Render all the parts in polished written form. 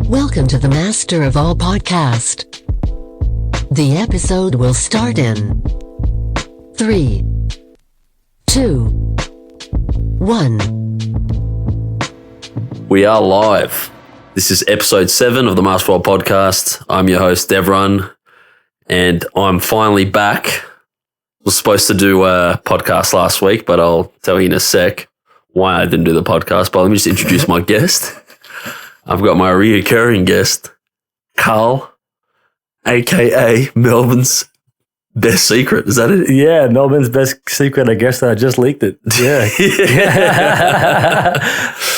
Welcome to the Master of All podcast. The episode will start in 3, 2, 1. We are live. This is episode 7 of the Master of All podcast. I'm your host, Devron, and I'm finally back. Was supposed to do a podcast last week, but I'll tell you in a sec why I didn't do the podcast. But let me just introduce my guest. I've got my reoccurring guest, Karl, a.k.a. Melbourne's best secret. Is that it? Yeah, Melbourne's best secret. I guess I just leaked it. Yeah.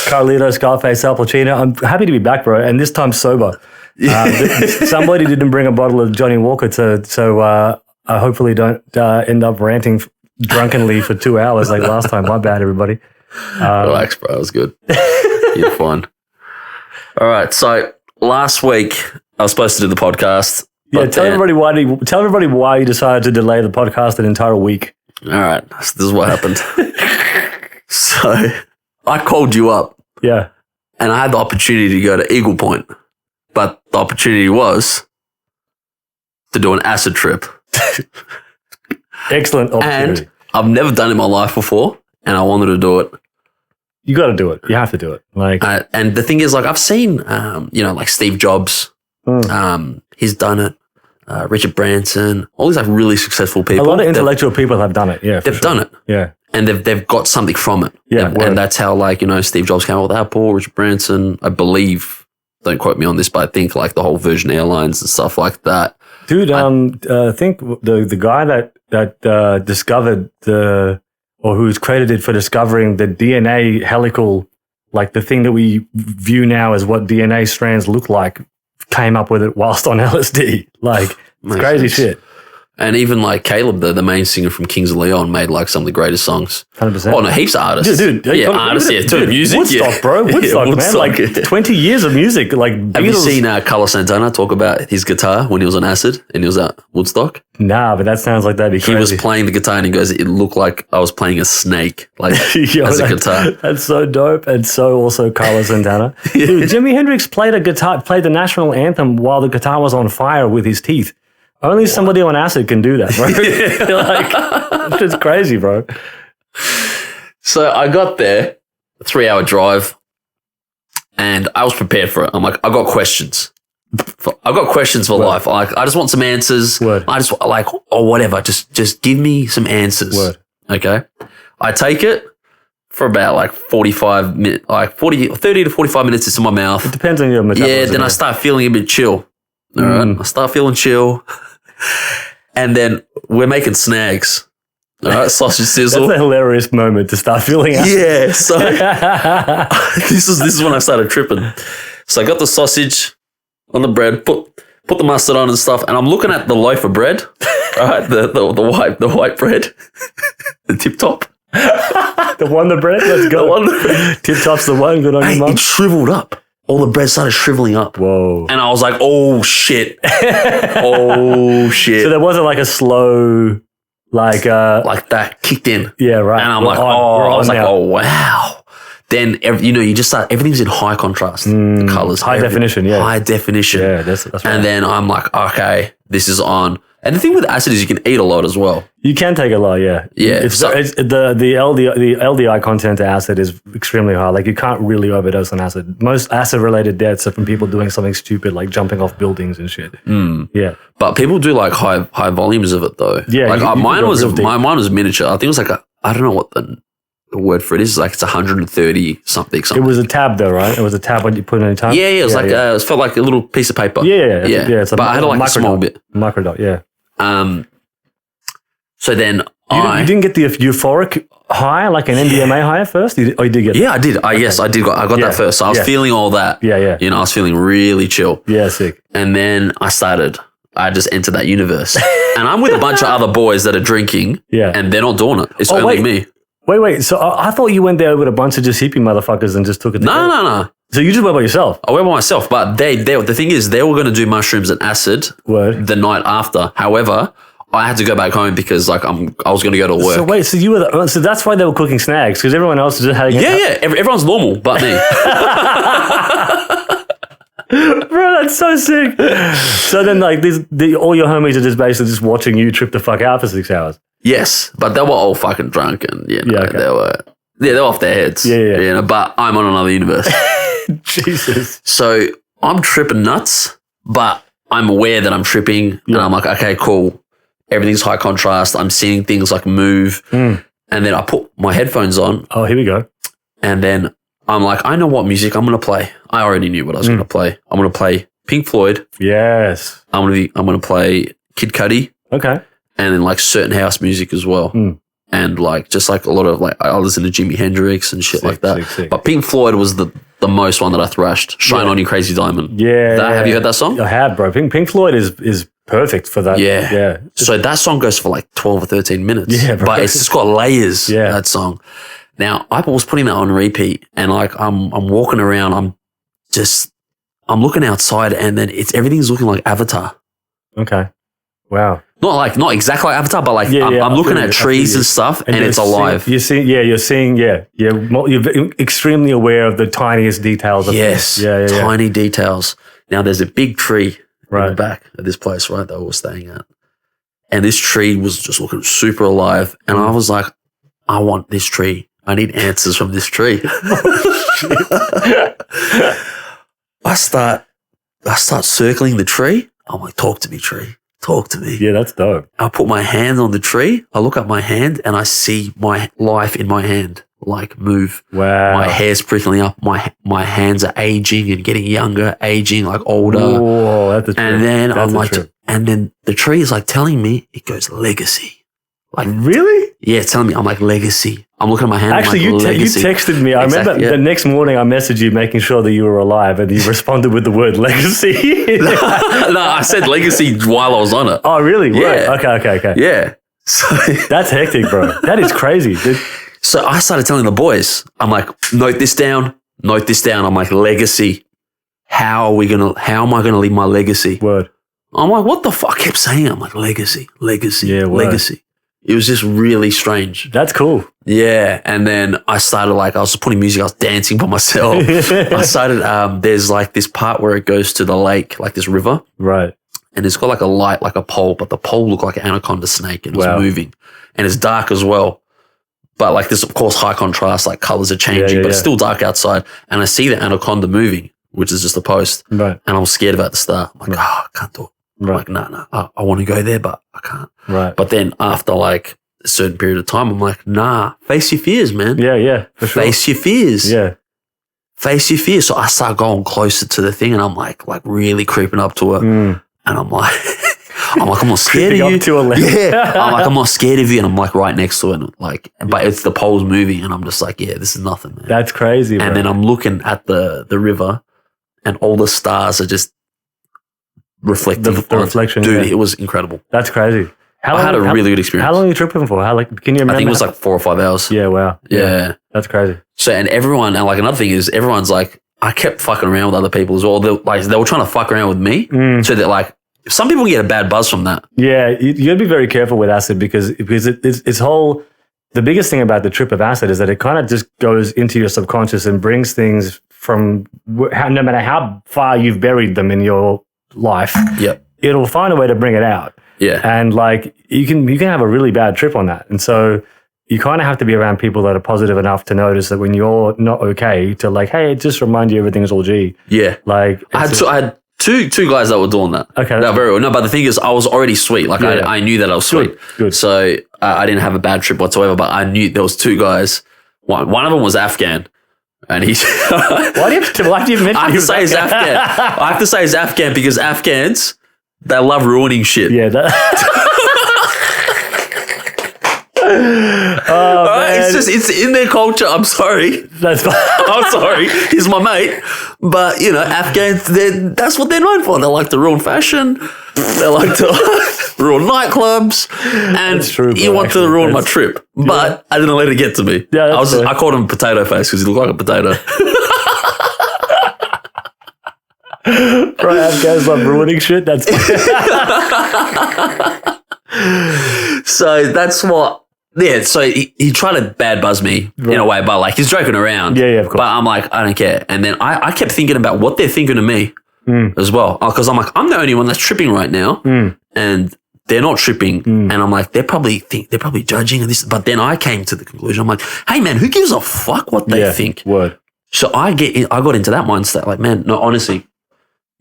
Carlito, Scarface, Al Pacino. I'm happy to be back, bro, and this time sober. Somebody didn't bring a bottle of Johnny Walker, so I hopefully don't end up ranting drunkenly for 2 hours like last time. My bad, everybody. Relax, bro. It was good. You're fine. All right. So last week I was supposed to do the podcast. Yeah, tell everybody why you decided to delay the podcast an entire week. All right. This is what happened. So I called you up. Yeah. And I had the opportunity to go to Eagle Point, but the opportunity was to do an acid trip. Excellent opportunity. And I've never done it in my life before, and I wanted to do it. You got to do it. You have to do it. And the thing is, like, I've seen, like Steve Jobs. He's done it. Richard Branson. All these like really successful people. A lot of intellectual people have done it. Yeah, they've done it. Yeah, and they've got something from it. Yeah, and that's how Steve Jobs came up with Apple. Richard Branson, I believe. Don't quote me on this, but I think like the whole Virgin Airlines and stuff like that. Dude, I think the guy that discovered or who's credited for discovering the DNA helical, like the thing that we view now as what DNA strands look like, came up with it whilst on LSD. Like, it's crazy shit. And even like Caleb, the main singer from Kings of Leon, made like some of the greatest songs. 100%. Oh, no, heaps of artists. Dude, artists, yeah, too. Music, Woodstock, bro. Woodstock, man. Like 20 years of music. Like, have you seen Carlos Santana talk about his guitar when he was on acid and he was at Woodstock? Nah, but that sounds like that'd be crazy. He was playing the guitar and he goes, it looked like I was playing a snake, like as a guitar. That's so dope. And so also Carlos Santana. Dude, Jimi Hendrix played the national anthem while the guitar was on fire with his teeth. Only somebody on acid can do that, bro. Like, it's crazy, bro. So I got there, a 3-hour drive, and I was prepared for it. I'm like, I've got questions. I've got questions for life. Like, I just want some answers. I just like, or whatever. Just give me some answers. Okay. I take it for about like 45 minutes, like 30 to 45 minutes into my mouth. It depends on your metabolism. Yeah. Then I start feeling a bit chill. All right. I start feeling chill. And then we're making snags. All right, sausage sizzle. That's a hilarious moment to start feeling out. Yeah, so this is when I started tripping. So I got the sausage on the bread, put the mustard on and stuff, and I'm looking at the loaf of bread, all right, the white bread, the tip top. The Wonder Bread, let's go. The Wonder Bread. Tip top's the one, good on you, mum. It shriveled up. All the bread started shriveling up. Whoa. And I was like, oh, shit. Oh, shit. So there wasn't like a slow, like that kicked in. Yeah, right. And I'm like, oh, wow. Then, you just start, everything's in high contrast. The colors. High definition, yeah. High definition. Yeah, that's right. And then I'm like, okay, this is on. And the thing with acid is you can eat a lot as well. You can take a lot, yeah. Yeah. It's the LDI content to acid is extremely high. Like, you can't really overdose on acid. Most acid-related deaths are from people doing something stupid like jumping off buildings and shit. Yeah. But people do like high volumes of it though. Yeah. Like mine was miniature. I think it was like I don't know what the word for it is. Like it's 130 something. It was a tab though, right? It was a tab when you put it in a tab. Yeah. It was it felt like a little piece of paper. Yeah. It's but I had like a small bit. Microdot, yeah. So then you didn't get the euphoric high, like an MDMA high at first? You did get Yeah, I did. Yes, I did. I got that first. So I was feeling all that. Yeah. I was feeling really chill. Yeah, sick. And then I just entered that universe. And I'm with a bunch of other boys that are drinking. Yeah. And they're not doing it. It's only me. Wait. So I thought you went there with a bunch of just hippie motherfuckers and just took it. No. So you just went by yourself? I went by myself, but the thing is, they were going to do mushrooms and acid the night after. However, I had to go back home because like I was going to go to work. So wait, so you were so that's why they were cooking snags because everyone else just had. Everyone's normal but me. Bro, that's so sick. So then, like, all your homies are just basically just watching you trip the fuck out for 6 hours. Yes, but they were all fucking drunk and they were off their heads. Yeah. But I'm on another universe. Jesus. So I'm tripping nuts, but I'm aware that I'm tripping, and I'm like, okay, cool. Everything's high contrast. I'm seeing things like move, and then I put my headphones on. Oh, here we go. And then I'm like, I know what music I'm going to play. I already knew what I was going to play. I'm going to play Pink Floyd. Yes. I'm going to play Kid Cudi. Okay. And then like certain house music as well. And like just like a lot of like I listen to Jimi Hendrix and shit like that. Sick. But Pink Floyd was the most one that I thrashed. Shine On You Crazy Diamond. Yeah. Have you heard that song? I have, bro. Pink Floyd is perfect for that. Yeah. So that song goes for like 12 or 13 minutes. Yeah, bro. But it's just got layers, Yeah. that song. Now, I was putting that on repeat and like I'm walking around, I'm looking outside and then everything's looking like Avatar. Okay. Wow. Not exactly like Avatar, but like I'm looking at trees and stuff and it's alive. You're seeing. You're extremely aware of the tiniest details of Yes. things. Yeah. Tiny details. Now there's a big tree in Right. the back of this place, right, that we were staying at. And this tree was just looking super alive. And I was like, I want this tree. I need answers from this tree. I start circling the tree. I'm like, talk to me, tree. Talk to me. Yeah, that's dope. I put my hand on the tree. I look at my hand and I see my life in my hand like move. Wow. My hair's prickling up. My hands are aging and getting younger, aging like older. Oh, that's a trip. And then That's I'm a like, trip. and then the tree is like telling me, it goes legacy. Like, Really? yeah, it's telling me, I'm like, legacy. I'm looking at my hand. Actually, I'm like, you legacy. texted me. I remember Exactly, yeah. the next morning I messaged you making sure that you were alive and you responded with the word legacy. No, I said legacy while I was on it. Oh, really? Yeah. Right. Okay. Yeah. So, That's hectic, bro. That is crazy. so I started telling the boys, I'm like, note this down. I'm like, legacy. How am I going to leave my legacy? Word. I'm like, what the fuck? I kept saying it. I'm like, legacy, Yeah, word. legacy. It was just really strange. That's cool. Yeah. And then I started I was putting music, I was dancing by myself. I started, there's like this part where it goes to the lake, like this river. Right. And it's got like a light, like a pole, but the pole looked like an anaconda snake and it Wow. was moving. And it's dark as well. But like this, of course, high contrast, like colors are changing, but it's still dark outside. And I see the anaconda moving, which is just a post. Right. And I was scared about the start. I'm like, I can't do it. I'm like, no, I want to go there, but I can't. Right. But then after like a certain period of time, I'm like, nah, face your fears, man. Yeah, for sure. Face your fears. Yeah. Face your fears. So I start going closer to the thing and I'm like really creeping up to it. And I'm like, I'm not scared Creeping of you. up to a level. Yeah. I'm like, I'm not scared of you. And I'm like right next to it. And like, but it's the pole's moving and I'm just like, yeah, this is nothing, man. That's crazy, bro. And then I'm looking at the river and all the stars are just reflecting. The reflection. Dude, yeah. it was incredible. That's crazy. I had a really good experience. How long were you tripping for? Can you remember? I think it was like 4 or 5 hours. Yeah, wow. Yeah. That's crazy. So, and like another thing is everyone's like, I kept fucking around with other people as well. They were trying to fuck around with me. So that like, some people get a bad buzz from that. Yeah, you got to be very careful with acid because it's whole. The biggest thing about the trip of acid is that it kind of just goes into your subconscious and brings things from no matter how far you've buried them in your life. Yep. It'll find a way to bring it out. Yeah. And like you can have a really bad trip on that. And so you kind of have to be around people that are positive enough to notice that when you're not okay to like, hey, just remind you everything's all G. Yeah. Like I had two guys that were doing that. Okay. No, very well. No, but the thing is, I was already sweet. Like I knew that I was sweet. Good. So I didn't have a bad trip whatsoever, but I knew there was two guys. One of them was Afghan. And he's why do you mention I have to say he's Afghan. I have to say he's Afghan because Afghans, they love ruining shit. Yeah. It's in their culture. I'm sorry. That's fine. I'm sorry. He's my mate. But, Afghans, that's what they're known for. They like to ruin fashion. They like to ruin nightclubs. And That's true, bro, he wanted to ruin my trip. But I didn't let it get to me. Yeah, I called him potato face because he looked like a potato. Bro, Afghans love ruining shit. That's So that's what. Yeah, so he tried to bad buzz me in a way, but like he's joking around. Yeah, of course. But I'm like, I don't care. And then I kept thinking about what they're thinking of me as well. Because I'm like, I'm the only one that's tripping right now. And they're not tripping. And I'm like, they're probably judging and this. But then I came to the conclusion. I'm like, hey man, who gives a fuck what they think? Word. So I got into that mindset. Like, man, no, honestly,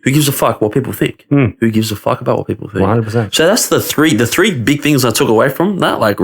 who gives a fuck what people think? Who gives a fuck about what people think? 100%. So that's the three big things I took away from that. Like,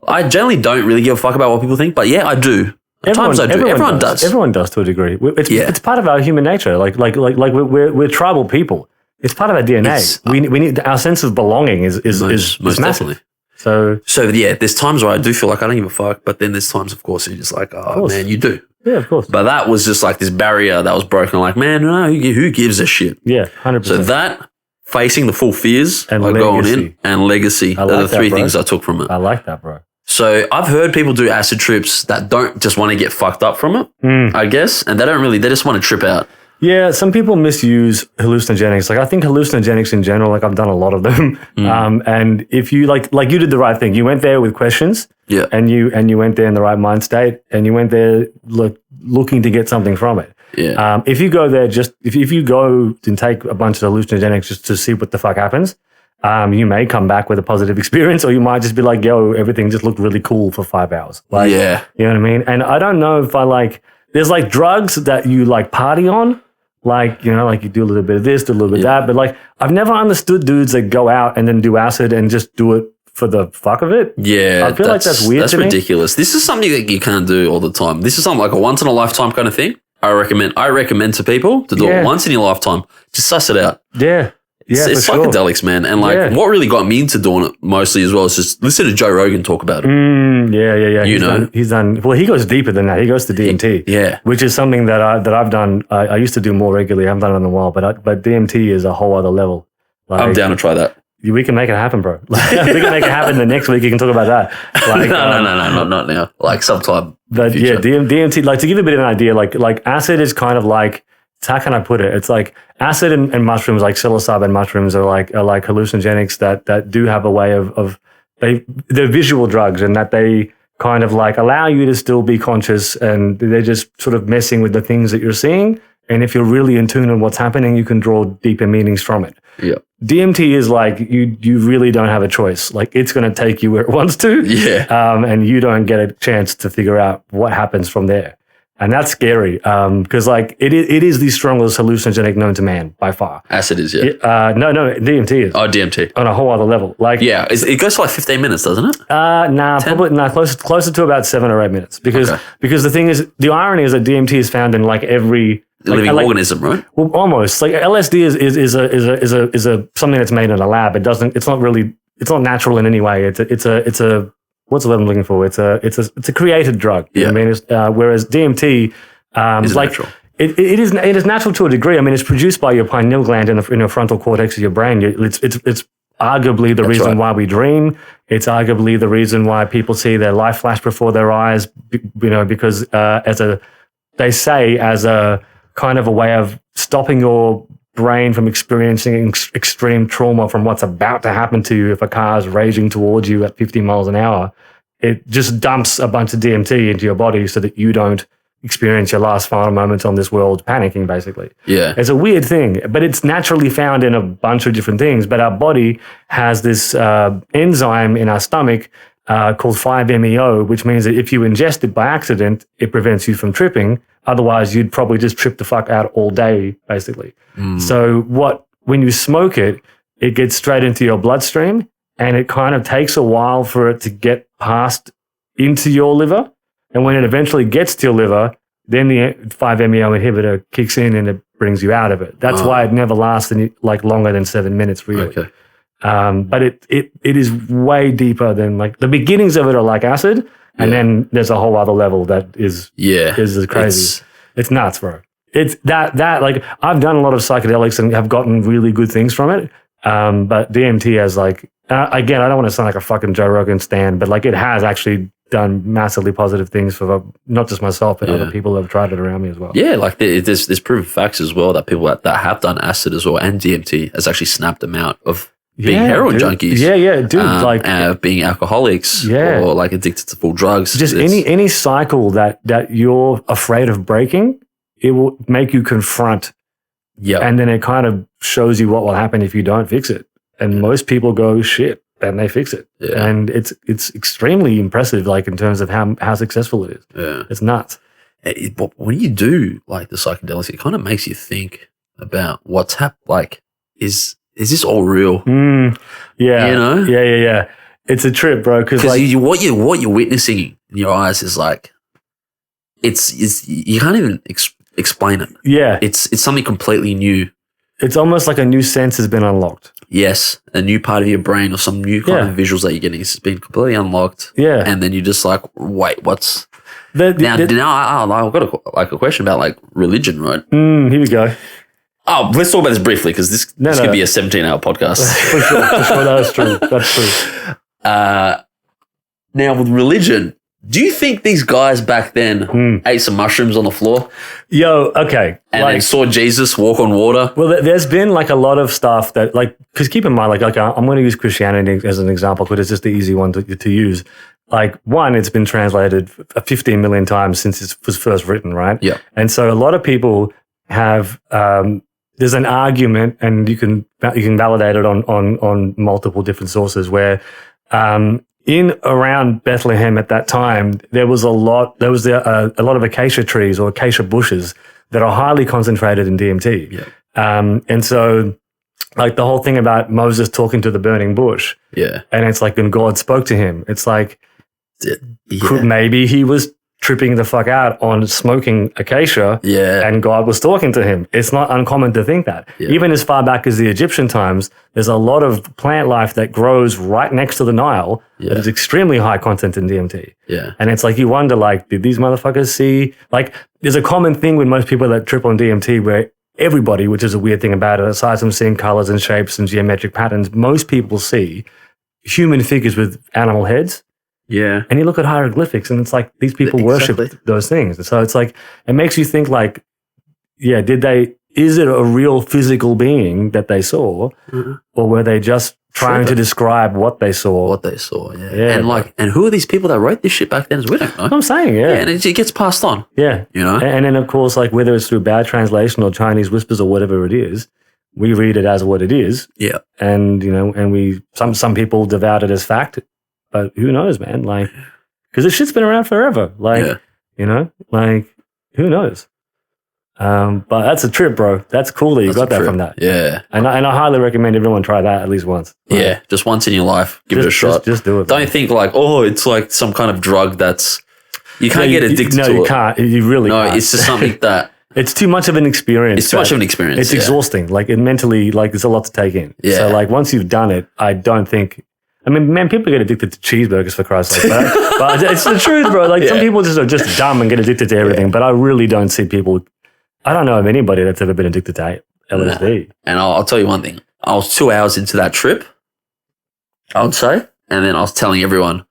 I generally don't really give a fuck about what people think, but yeah, I do. At times I do. Everyone does. Everyone does to a degrry. It's part of our human nature. Like we're tribal people. It's part of our DNA. We need our sense of belonging is most massive. definitely. So yeah, there's times where I do feel like I don't give a fuck, but then there's times, of course, you're just like, oh man, you do. Yeah, of course. But that was just like this barrier that was broken. Like, man, no, who gives a shit? Yeah, 100%. So that, facing the full fears, and like going in, and legacy, are the three things I took from it. I like that, bro. So I've heard people do acid trips that don't just want to get fucked up from it, I guess, and they just want to trip out. Yeah, some people misuse hallucinogenics. Like I think hallucinogenics in general, like I've done a lot of them. And if you like you did the right thing. You went there with questions. Yeah. And you went there in the right mind state, and you went there looking to get something from it. Yeah. If you go there if you go and take a bunch of hallucinogenics just to see what the fuck happens, you may come back with a positive experience, or you might just be like, yo, everything just looked really cool for 5 hours. Like, yeah. You know what I mean? And I don't know if there's like drugs that you like party on. Like, you know, like you do a little bit of this, do a little bit of that. But like, I've never understood dudes that go out and then do acid and just do it for the fuck of it. Yeah. I feel like that's weird. That's ridiculous. This is something that you can't do all the time. This is something like a once in a lifetime kind of thing. I recommend to people to do it once in your lifetime. Just suss it out. Yeah. Yeah, it's psychedelics, man. And like what really got me into doing it mostly as well is just listen to Joe Rogan talk about it. Yeah. He's done. Well, he goes deeper than that. He goes to DMT. Yeah. Which is something that I've done. I used to do more regularly. I haven't done it in a while, but DMT is a whole other level. Like, I'm down to try that. We can make it happen, bro. Like, we can make it happen the next week. You can talk about that. Like, no, not now. Like sometime. But yeah, DMT. Like to give you a bit of an idea, like acid is kind of like. How can I put it? It's like acid and mushrooms, like psilocybin mushrooms, are like hallucinogenics that do have a way of they're visual drugs, and that they kind of like allow you to still be conscious, and they're just sort of messing with the things that you're seeing. And if you're really in tune on what's happening, you can draw deeper meanings from it. Yeah. DMT is like you really don't have a choice. Like it's going to take you where it wants to. Yeah. And you don't get a chance to figure out what happens from there. And that's scary because like it is the strongest hallucinogenic known to man by far. Acid is, yeah. No, DMT is. Oh, DMT. On a whole other level. Like yeah, it goes for like 15 minutes, doesn't it? Closer to about 7 or 8 minutes because the thing is, the irony is that DMT is found in like every living organism, right? Well, almost. Like LSD is a something that's made in a lab. It's not natural in any way. It's a what's the word I'm looking for? It's a created drug. You know what I mean? Whereas DMT is like natural. It is natural to a degree. I mean, it's produced by your pineal gland in the frontal cortex of your brain. It's arguably the reason why we dream. It's arguably the reason why people see their life flash before their eyes. You know, because they say as a kind of a way of stopping your brain from experiencing extreme trauma from what's about to happen to you if a car is raging towards you at 50 miles an hour. It just dumps a bunch of DMT into your body so that you don't experience your last final moments on this world panicking, basically. Yeah. It's a weird thing, but it's naturally found in a bunch of different things. But our body has this enzyme in our stomach called 5-MeO, which means that if you ingest it by accident, it prevents you from tripping. Otherwise, you'd probably just trip the fuck out all day, basically. So when you smoke it, it gets straight into your bloodstream, and it kind of takes a while for it to get passed into your liver. And when it eventually gets to your liver, then the 5-MeO inhibitor kicks in and it brings you out of it. That's why it never lasts like longer than 7 minutes, really. Okay. But it is way deeper than like the beginnings of it are like acid. And then there's a whole other level that is crazy. It's nuts, bro. It's that like I've done a lot of psychedelics and have gotten really good things from it. But DMT has like, again, I don't want to sound like a fucking Joe Rogan stan, but like it has actually done massively positive things for not just myself, but other people who have tried it around me as well. Yeah, like there's proven facts as well that people that have done acid as well and DMT has actually snapped them out of being heroin junkies. Yeah, dude. Being alcoholics or like addicted to full drugs. Just any cycle that you're afraid of breaking, it will make you confront. Yeah. And then it kind of shows you what will happen if you don't fix it. And most people go, shit, and they fix it. Yeah. And it's extremely impressive, like in terms of how successful it is. Yeah. It's nuts. When you do like the psychedelics, it kind of makes you think about what's happened. Like, is this all real? Yeah. You know? Yeah. It's a trip, bro. Because like, what you're witnessing in your eyes is like, it's you can't even explain it. Yeah. It's something completely new. It's almost like a new sense has been unlocked. Yes, a new part of your brain or some new kind of visuals that you're getting has been completely unlocked. Yeah. And then you're just like, wait, what's... I've got a question about like religion, right? Here we go. Oh, let's talk about this briefly because this could be a 17-hour podcast. For sure. That's true. Now, with religion, do you think these guys back then ate some mushrooms on the floor? Yo, okay. And then saw Jesus walk on water? Well, there's been like a lot of stuff that like, because keep in mind, like I'm going to use Christianity as an example because it's just the easy one to use. Like one, it's been translated 15 million times since it was first written, right? Yeah. And so a lot of people have, there's an argument and you can validate it on multiple different sources where, in around Bethlehem at that time, there was a lot of acacia trees or acacia bushes that are highly concentrated in DMT. Yeah. And so like the whole thing about Moses talking to the burning bush. Yeah. And it's like when God spoke to him, it's like maybe he was tripping the fuck out on smoking acacia and God was talking to him. It's not uncommon to think that. Yeah. Even as far back as the Egyptian times, there's a lot of plant life that grows right next to the Nile that is extremely high content in DMT. Yeah. And it's like you wonder, like, did these motherfuckers see? Like, there's a common thing with most people that trip on DMT where everybody, which is a weird thing about it, aside from seeing colors and shapes and geometric patterns, most people see human figures with animal heads. Yeah. And you look at hieroglyphics and it's like these people worship those things. So it's like, it makes you think like, is it a real physical being that they saw or were they just trying to describe what they saw? Yeah. And who are these people that wrote this shit back then? We don't know. I'm saying, and it gets passed on. Yeah. You know? And then of course, like whether it's through bad translation or Chinese whispers or whatever it is, we read it as what it is. Yeah. And, you know, and some people devout it as fact. But who knows, man? Like, because this shit's been around forever. Like, you know, like, who knows? But that's a trip, bro. That's cool that you got that from that. Yeah. And I highly recommend everyone try that at least once. Like, just once in your life. Give it a shot. Just do it. Don't think like, it's like some kind of drug that's, you can't get addicted to it. No, you can't. You really can't. No, it's just something that. It's too much of an experience. It's too much of an experience. It's exhausting. Like, it mentally, like, there's a lot to take in. Yeah. So, like, once you've done it, I don't think... I mean, man, people get addicted to cheeseburgers for Christ's sake, but it's the truth, bro. Like some people just are just dumb and get addicted to everything. But I really don't see people. I don't know of anybody that's ever been addicted to LSD. And I'll tell you one thing. I was 2 hours into that trip, I would say, and then I was telling everyone,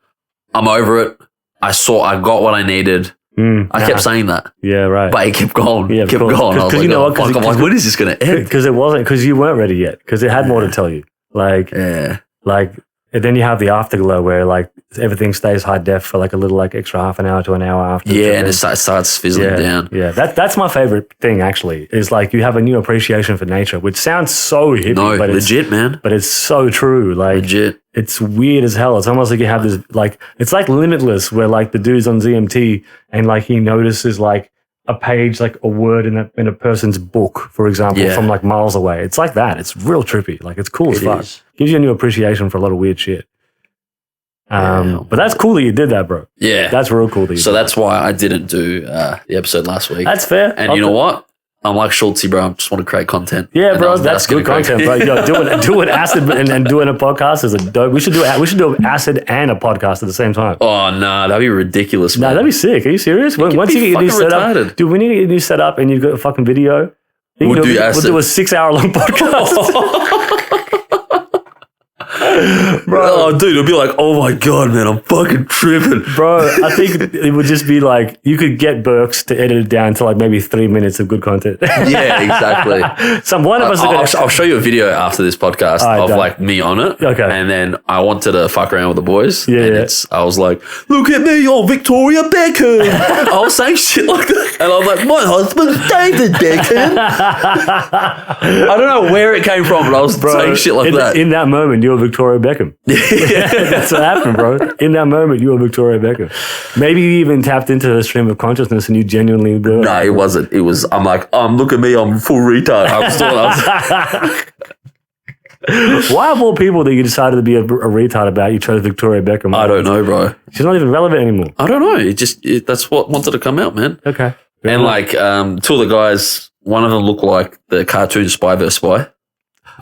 I'm over it. I got what I needed. I kept saying that. Yeah, right. But it kept going. Yeah, kept going. I was like, you know what? I'm like, when is this going to end? Because it wasn't. Because you weren't ready yet. Because it had more to tell you. Like, and then you have the afterglow where like everything stays high def for like a little like extra half an hour to an hour after. Yeah, and it starts fizzling down. Yeah, that's my favorite thing actually. Is like you have a new appreciation for nature, which sounds so hippie, but legit, man. But it's so true. Like legit. It's weird as hell. It's almost like you have this like it's like Limitless, where like the dude's on ZMT and like he notices like a page, like a word in a person's book, for example, from like miles away. It's like that. It's real trippy. Like it's cool as fuck. Gives you a new appreciation for a lot of weird shit. But that's cool that you did that, bro. Yeah. That's real cool that you did that's why I didn't do the episode last week. That's fair. And you know what? I'm like Schultzy, bro. I just want to create content. Yeah, bro. That's good content, bro. Yo, doing acid and doing a podcast is a dope. We should do acid and a podcast at the same time. Oh, no. That'd be ridiculous, man. No, that'd be sick. Are you serious? Once you get your new setup, dude, we need to get a new setup and you've got a fucking video. We'll do acid. We'll do a 6 hour long podcast. Bro. Oh, dude, it'll be like, oh my God, man, I'm fucking tripping. Bro, I think it would just be like, you could get Burks to edit it down to like maybe 3 minutes of good content. Yeah, exactly. One of us I'll show you a video after this podcast of done. like me on it. Okay. And then I wanted to fuck around with the boys. Yeah, and yeah. I was like, look at me, I'm Victoria Beckham. I was saying shit like that. And I was like, my husband's David Beckham. I don't know where it came from, but I was saying shit like that. In that moment, you were Victoria Beckham. That's what happened, bro. In that moment, you were Victoria Beckham. Maybe you even tapped into the stream of consciousness and you genuinely were. No, it wasn't. It was, I'm like, look at me, I'm full retard. Why of all people that you decided to be a retard about, you chose Victoria Beckham? I don't know, bro. She's not even relevant anymore. I don't know. That's what wanted to come out, man. Okay. And like, two of the guys, one of them looked like the cartoon Spy vs. Spy.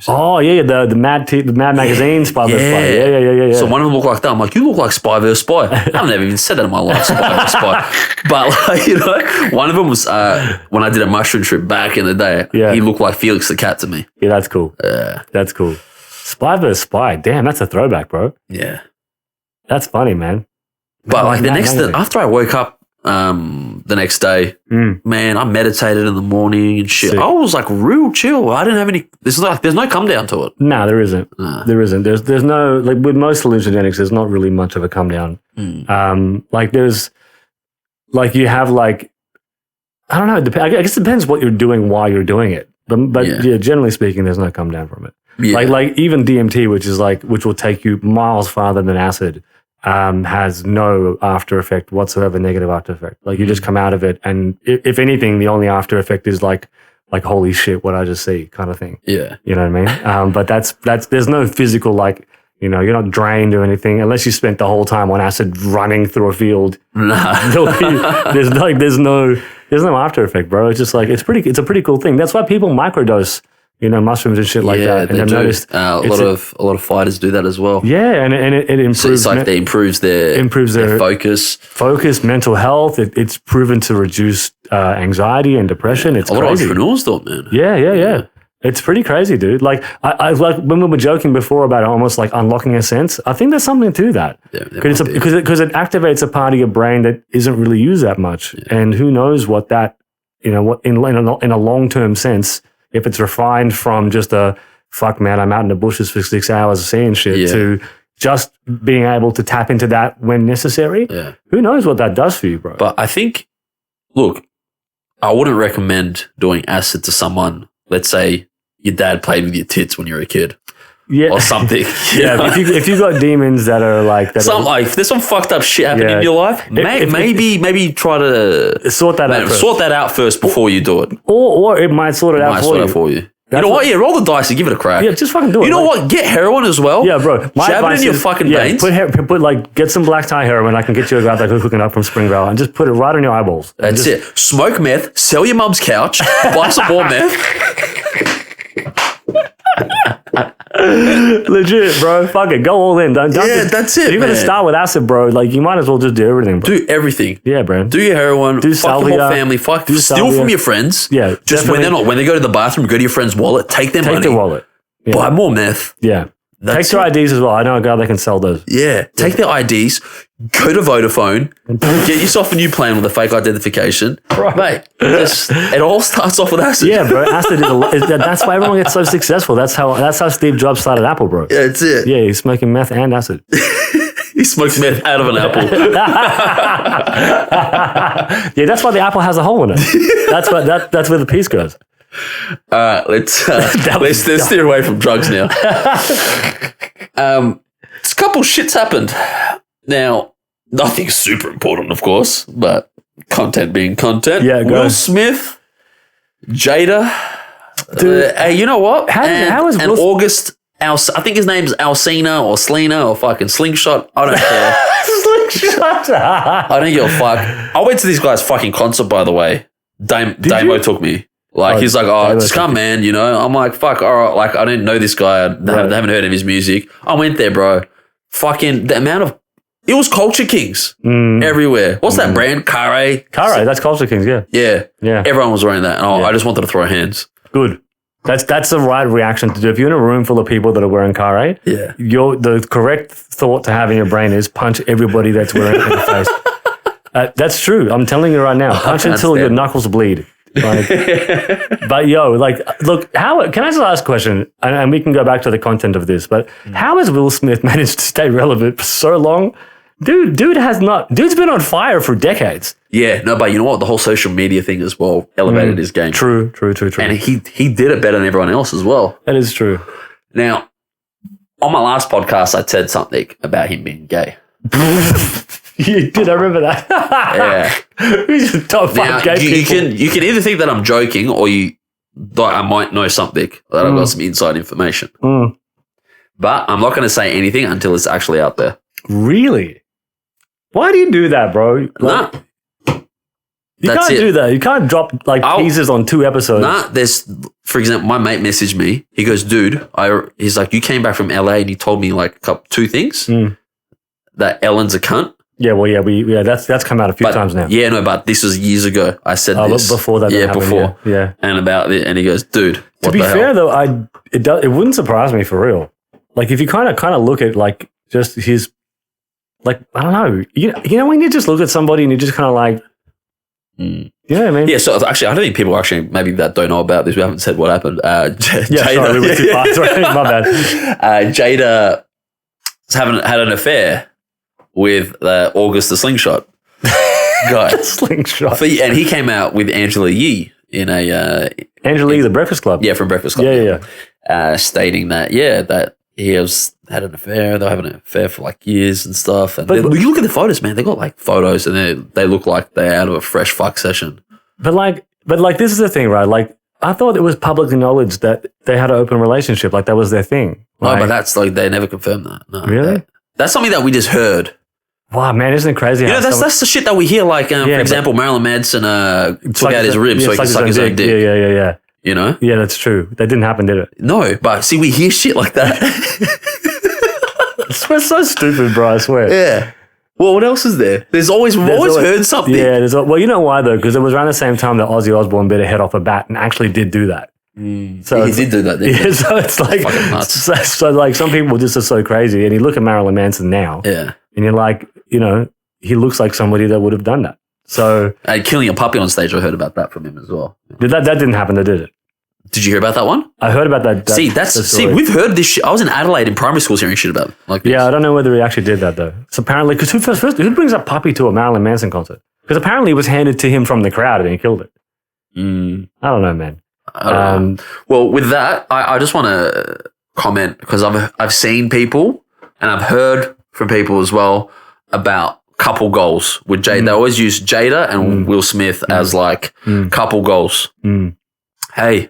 Oh yeah, the Mad Magazine Spy vs. Spy. Yeah. So one of them looked like that. I'm like, you look like Spy vs. Spy. I've never even said that in my life, Spy vs. Spy. But like, you know, one of them was when I did a mushroom trip back in the day. Yeah. He looked like Felix the cat to me. Yeah, that's cool. That's cool. Spy vs. Spy. Damn, that's a throwback, bro. Yeah. That's funny, man. But like after I woke up the next day, man, I meditated in the morning and shit. Sick. I was like real chill. I didn't have any. There's no come down to it. No, there isn't. There isn't. There's no, like with most hallucinogenics, there's not really much of a come down. Like there's, like you have like, I don't know. I guess it depends what you're doing while you're doing it. But yeah, generally speaking, there's no come down from it. Yeah. Like even DMT, which will take you miles farther than acid, has no after effect whatsoever, negative after effect. Like you just come out of it, and if anything, the only after effect is like holy shit, what I just see kind of thing. Yeah, you know what I mean. But that's there's no physical, like, you know, you're not drained or anything unless you spent the whole time on acid running through a field. Nah. There's no after effect, bro. It's just like it's a pretty cool thing. That's why people microdose, you know, mushrooms and shit like that. And they I've do. noticed A lot of fighters do that as well. Yeah, and it improves. So it's like it improves their focus, mental health. It's proven to reduce anxiety and depression. It's a lot crazy. of entrepreneurs do it, man. Yeah. It's pretty crazy, dude. Like I like when we were joking before about almost like unlocking a sense. I think there's something to that because it activates a part of your brain that isn't really used that much, and who knows what that, you know, what in a long-term sense, if it's refined from just a fuck man, I'm out in the bushes for 6 hours seeing shit to just being able to tap into that when necessary. Yeah. Who knows what that does for you, bro? But I think, look, I wouldn't recommend doing acid to someone. Let's say your dad played with your tits when you were a kid. Yeah. Or something. Yeah. If you've got demons that are like that, if there's some fucked up shit happening in your life, maybe try to sort that out first. Sort that out first before you do it. Or it might sort it out for you. You know what? Yeah, roll the dice and give it a crack. Yeah, just fucking do it. You know what? Get heroin as well. Yeah, bro. Jab it in your fucking veins. Get some black tie heroin. I can get you a guy that can hooking up from Springvale and just put it right on your eyeballs. That's it. Smoke meth. Sell your mum's couch. Buy some more meth. Legit, bro. Fuck it. Go all in. Don't that's it. If you're going to start with acid, bro, like you might as well just do everything, bro. Do everything. Yeah, bro. Do your heroin. Do fuck salvia. your whole family. Steal from your friends. Yeah. Just when they go to the bathroom, go to your friend's wallet, take their money. Take their wallet. Yeah. Buy more meth. Yeah. Take their IDs as well. I know a guy that can sell those. Yeah. Take their IDs. Go to Vodafone. Get yourself a new plan with a fake identification. Right. Mate, it all starts off with acid. Yeah, bro. Acid that's why everyone gets so successful. That's how Steve Jobs started Apple, bro. Yeah, that's it. Yeah, he's smoking meth and acid. He smokes meth out of an apple. Yeah, that's why the apple has a hole in it. That's where the piece goes. Let's steer away from drugs now. A couple shits happened. Now, nothing super important, of course, but content being content. Yeah, Will Smith, Jada. Dude, hey, you know what? How is Will August? I think his name's Alcina or Selena or fucking Slingshot. I don't care. Slingshot. I don't give a fuck. I went to this guy's fucking concert, by the way. Damo took me. Like, he's like, just come, man, you know? I'm like, fuck, all right. Like, I didn't know this guy. I haven't heard of his music. I went there, bro. Fucking the amount of... It was Culture Kings everywhere. What's that brand? Karl. That's Culture Kings, yeah. Yeah. Everyone was wearing that. And I just wanted to throw hands. Good. That's the right reaction to do. If you're in a room full of people that are wearing Karl, Yeah. the correct thought to have in your brain is punch everybody that's wearing it in the face. That's true. I'm telling you right now. Punch until your knuckles bleed. Like, but look, how can I just ask a question? And we can go back to the content of this. But how has Will Smith managed to stay relevant for so long? Dude's been on fire for decades. Yeah, no, but you know what? The whole social media thing as well elevated his game. True. And he did it better than everyone else as well. That is true. Now, on my last podcast, I said something about him being gay. You did, I remember that. Yeah. He's the top 5 gay people. You can either think that I'm joking or I might know something, that I've got some inside information. But I'm not going to say anything until it's actually out there. Really? Why do you do that, bro? Nah. You can't do that. You can't drop teasers on 2 episodes. Nah, for example, my mate messaged me. He goes, dude, he's like, you came back from LA and he told me like 2 things. That Ellen's a cunt. Yeah, well, yeah, that's come out a few times now. Yeah, no, but this was years ago. I said this before that. Yeah, before. Yeah, and about it, and he goes, "Dude." To be fair, though, it wouldn't surprise me for real. Like if you kind of look at like just his, like I don't know, you know when you just look at somebody and you just kind of like, you know what I mean? Yeah. So actually, I don't think people actually maybe that don't know about this. We haven't said what happened. Jada, sorry, we went too fast. Sorry, my bad. Jada had an affair with August the Slingshot guy. Slingshot. And he came out with Angela Yee in a... Angela Yee, The Breakfast Club. Yeah, from Breakfast Club. Yeah. Stating that, that he had an affair. They were having an affair for like years and stuff. And but you look at the photos, man. They got like photos and they look like they're out of a fresh fuck session. But this is the thing, right? Like, I thought it was public knowledge that they had an open relationship. Like, that was their thing. No, but that's like, they never confirmed that. No. Really? That's something that we just heard. Wow, man, isn't it crazy? You know, that's the shit that we hear. Like, for example, Marilyn Manson took out his ribs so he could suck his own dick. Yeah. You know? Yeah, that's true. That didn't happen, did it? No, but see, we hear shit like that. We're so stupid, bro, I swear. Yeah. Well, what else is there? We've always heard something. Yeah, well, you know why, though? Because it was around the same time that Ozzy Osbourne bit a head off a bat and actually did do that. So he did do that, didn't he? Yeah, so it's like, fucking nuts. So like some people just are so crazy. And you look at Marilyn Manson now. Yeah. And you're like, you know, he looks like somebody that would have done that. So killing a puppy on stage, I heard about that from him as well. That didn't happen, though, did it? Did you hear about that one? I heard about that. We've heard this shit. I was in Adelaide in primary school hearing shit about it. Like this. Yeah, I don't know whether he actually did that though. So apparently, because who brings a puppy to a Marilyn Manson concert? Because apparently it was handed to him from the crowd and he killed it. I don't know, man. I don't know. Well, with that, I just want to comment because I've seen people and I've heard from people as well about couple goals with Jada. They always use Jada and Will Smith as like couple goals. Hey,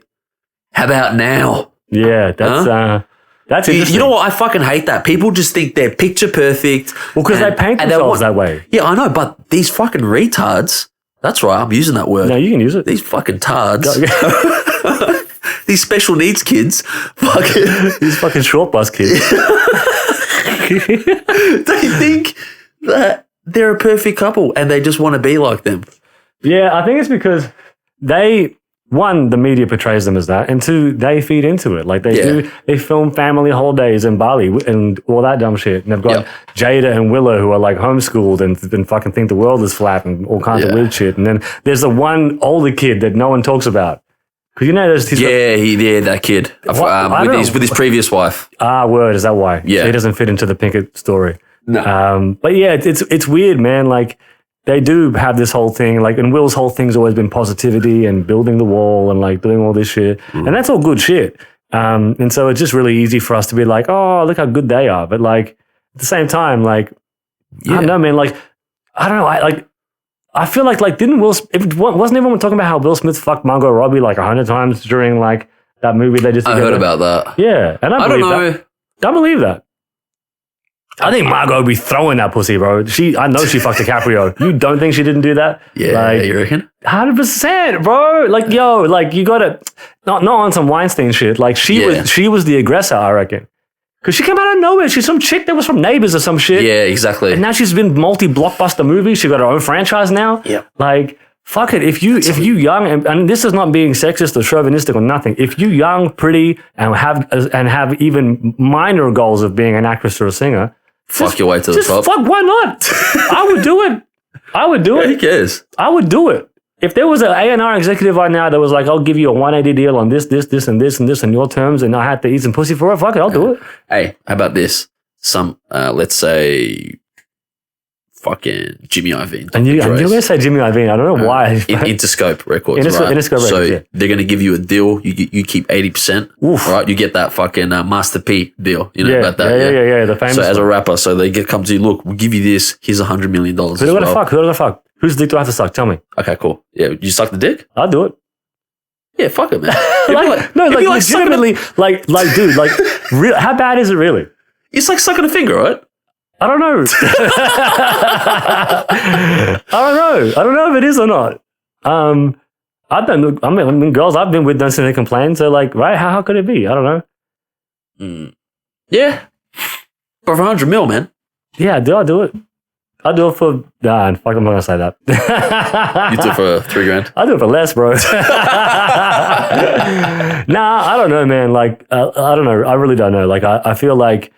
how about now? Yeah, that's interesting. You know what? I fucking hate that. People just think they're picture perfect. Well, because they paint themselves that way. Yeah, I know, but these fucking retards, that's right, I'm using that word. No, you can use it. These fucking tards. These special needs kids. These fucking short bus kids. They think that they're a perfect couple and they just want to be like them. Yeah, I think it's because one, the media portrays them as that, and two, they feed into it. Like they film family holidays in Bali and all that dumb shit. And they've got Jada and Willow who are like homeschooled and fucking think the world is flat and all kinds of weird shit. And then there's the one older kid that no one talks about. Because you know there's that kid with his previous wife. Word, is that why? Yeah. So he doesn't fit into the Pinkett story. No. But yeah, it's weird, man. Like, they do have this whole thing, like, and Will's whole thing's always been positivity and building the wall and like doing all this shit. And that's all good shit. And so it's just really easy for us to be like, oh, look how good they are. But like, at the same time, like, I don't know, man, like, I don't know. I feel like wasn't everyone talking about how Will Smith fucked Margot Robbie like 100 times during like that movie they just did? I heard about that. Yeah. And I don't know. Don't believe that. I think Margot would be throwing that pussy, bro. I know she fucked DiCaprio. You don't think she didn't do that? Yeah, like, you reckon? 100%, bro. Like, yo, like you gotta not on some Weinstein shit. Like she was the aggressor, I reckon. Because she came out of nowhere. She's some chick that was from Neighbours or some shit. Yeah, exactly. And now she's been multi-blockbuster movies. She got her own franchise now. Yeah. Like, fuck it. If you young, and this is not being sexist or chauvinistic or nothing. If you young, pretty, and have even minor goals of being an actress or a singer, Fuck your way to the top. Fuck, why not? I would do it. Yeah, who cares? I would do it. If there was an A&R executive right now that was like, I'll give you a 180 deal on this, and this, and this, on your terms, and I had to eat some pussy for it, fuck it, I'll do it. Hey, how about this? Some, let's say, fucking Jimmy Iovine. And you're going to say Jimmy Iovine. I don't know why. Interscope Records, right? Interscope Records, so yeah. they're going to give you a deal. You keep 80%, right? You get that fucking Master P deal. You know about that? Yeah. The famous so as a rapper, so they come to you, look, we'll give you this. Here's $100 million. Who do I fuck? Whose dick do I have to suck? Tell me. Okay, cool. Yeah, you suck the dick? I'll do it. Yeah, fuck it, man. Legitimately, dude, how bad is it really? It's like sucking a finger, right? I don't know. I don't know if it is or not. Girls I've been with don't seem to complain. So right, how could it be? I don't know. Yeah. For $100 million, man. Yeah, I'll do it. I'll do it for, fuck, I'm not going to say that. You do it for $3,000? I'll do it for less, bro. Nah, I don't know, man. I don't know. I really don't know. I feel like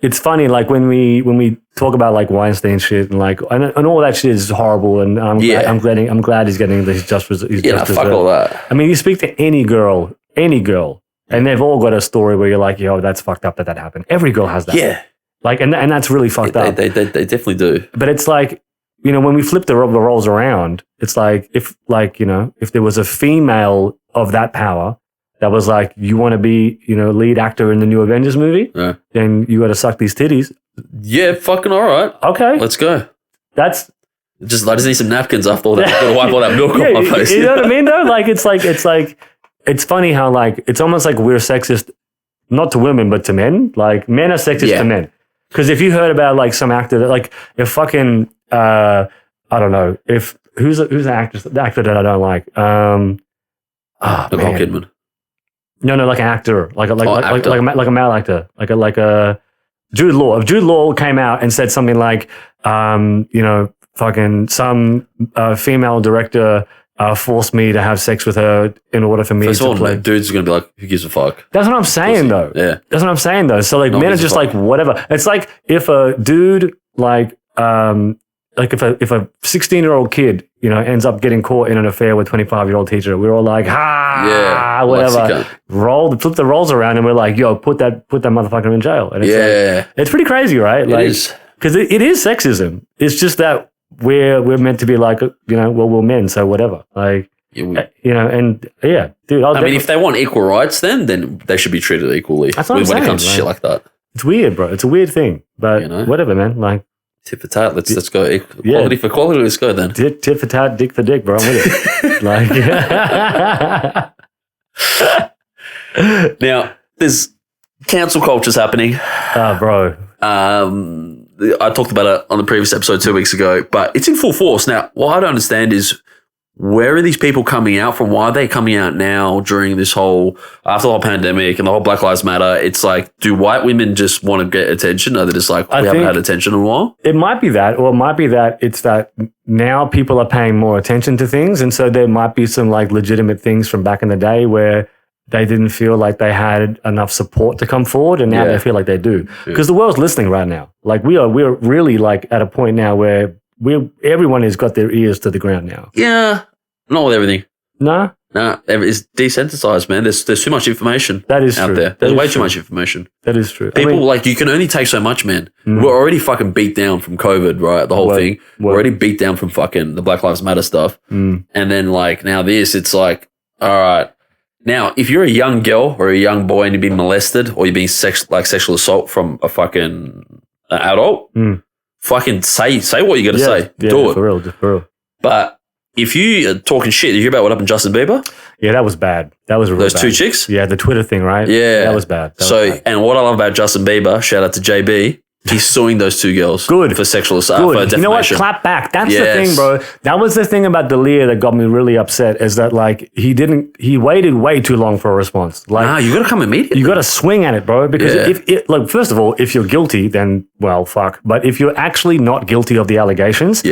it's funny, when we talk about Weinstein shit and and all that shit is horrible, and I'm glad he's getting his just fuck all that. I mean, you speak to any girl, and they've all got a story where you're like, yo, that's fucked up that happened. Every girl has that. Yeah. And that's really fucked up. They definitely do. But it's when we flip the roles around, it's if there was a female of that power that was you want to be, lead actor in the new Avengers movie, then you got to suck these titties. Yeah, fucking all right. Okay. Let's go. I just need some napkins after all that. Got to wipe all that milk off my face. You know what I mean, though? It's funny how, it's almost like we're sexist, not to women, but to men. Men are sexist to men. Because if you heard about some actor that if fucking I don't know who's the actor that I don't like Nicole Kidman. No, an actor like a male actor like a Jude Law. If Jude Law came out and said something fucking some female director forced me to have sex with her in order for me to play. Dudes are going to be like, who gives a fuck? That's what I'm saying, though. Yeah. That's what I'm saying, though. So, men are just whatever. It's like if a dude, if a 16-year-old kid, ends up getting caught in an affair with a 25-year-old teacher, we're all like, whatever. Flip the roles around, and we're like, yo, put that motherfucker in jail. And it's it's pretty crazy, right? It is. Because it is sexism. It's just that we're meant to be we're men, so whatever. Dude. If they want equal rights, then they should be treated equally. That's what I'm saying, when it comes to shit like that. It's weird, bro. It's a weird thing, but whatever, man. Tit for tat. Let's go. Equality for quality. Let's go then. Tit for tat, dick for dick, bro. I'm with it. Now, there's cancel culture's happening. Bro. I talked about it on the previous episode 2 weeks ago, but it's in full force. Now, what I don't understand is where are these people coming out from? Why are they coming out now during this after the whole pandemic and the whole Black Lives Matter? It's do white women just want to get attention? Or they're just we haven't had attention in a while? It might be that, or it might be that it's that now people are paying more attention to things. And so there might be some legitimate things from back in the day where they didn't feel like they had enough support to come forward, and now they feel like they do. Because the world's listening right now. We're really at a point now where everyone has got their ears to the ground now. Yeah, not with everything. No, it's desensitized, man. There's too much information. That is out true. there. There's way too much information. That is true. People you can only take so much, man. We're already fucking beat down from COVID, right? The whole thing. We're already beat down from fucking the Black Lives Matter stuff, and then now this, it's all right. Now, if you're a young girl or a young boy and you're being molested or you're being sexual assault from a fucking adult, fucking say what you got to say. Do it. For real. But if you are talking shit, you hear about what happened to Justin Bieber? Yeah, that was bad. That was really bad. Those two chicks? Yeah, the Twitter thing, right? Yeah. That was bad. And what I love about Justin Bieber, shout out to JB, he's suing those two girls. Good. For sexual assault. Good. For defamation. You know what? Clap back. That's the thing, bro. That was the thing about D'Elia that got me really upset, is that he waited way too long for a response. You got to come immediately. You got to swing at it, bro. Because first of all, if you're guilty, then, well, fuck. But if you're actually not guilty of the allegations,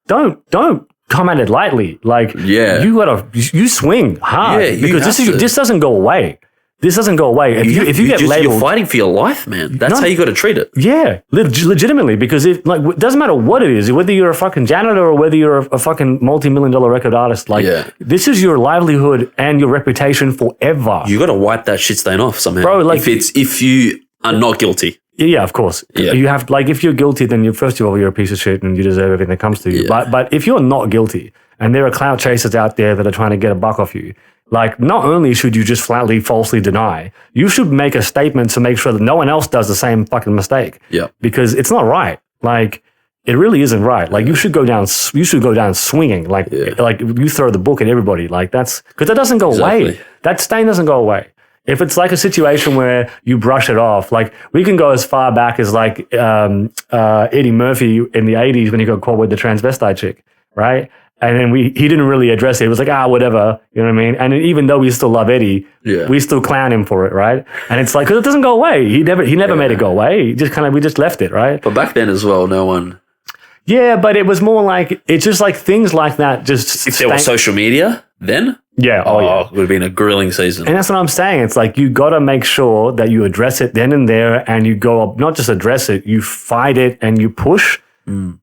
don't come at it lightly. Like, Yeah. you swing hard Yeah, you because have to. this doesn't go away. This doesn't go away. If you get labeled, you're fighting for your life, man. That's how you got to treat it. yeah, legitimately, because it doesn't matter what it is, whether you're a fucking janitor or whether you're a fucking multi-million-dollar record artist. Like, this is your livelihood and your reputation forever. You got to wipe that shit stain off somehow, Bro, like- if you are not guilty. Yeah, of course. Yeah. You have, like, if you're guilty, then first of all, you're a piece of shit and you deserve everything that comes to you. Yeah. But if you're not guilty and there are clout chasers out there that are trying to get a buck off you, like, not only should you just flatly, falsely deny, you should make a statement to make sure that no one else does the same fucking mistake. Yeah. Because it's not right. Like, it really isn't right. Like, you should go down swinging. Like, like you throw the book at everybody. Like, because that doesn't go away. That stain doesn't go away. If it's like a situation where you brush it off, like, we can go as far back as like Eddie Murphy in the 80s when he got caught with the transvestite chick, right? And then he didn't really address it. It was like, whatever, you know what I mean? And even though we still love Eddie, we still clown him for it, right? And it's like, because it doesn't go away. He never made it go away. We just left it, right? But back then as well, no one. Yeah, but it was more like, it's just like things like that just. If there was social media then, yeah, it would have been a grilling season. And that's what I'm saying. It's like, you got to make sure that you address it then and there, and you go up, not just address it, you fight it and you push.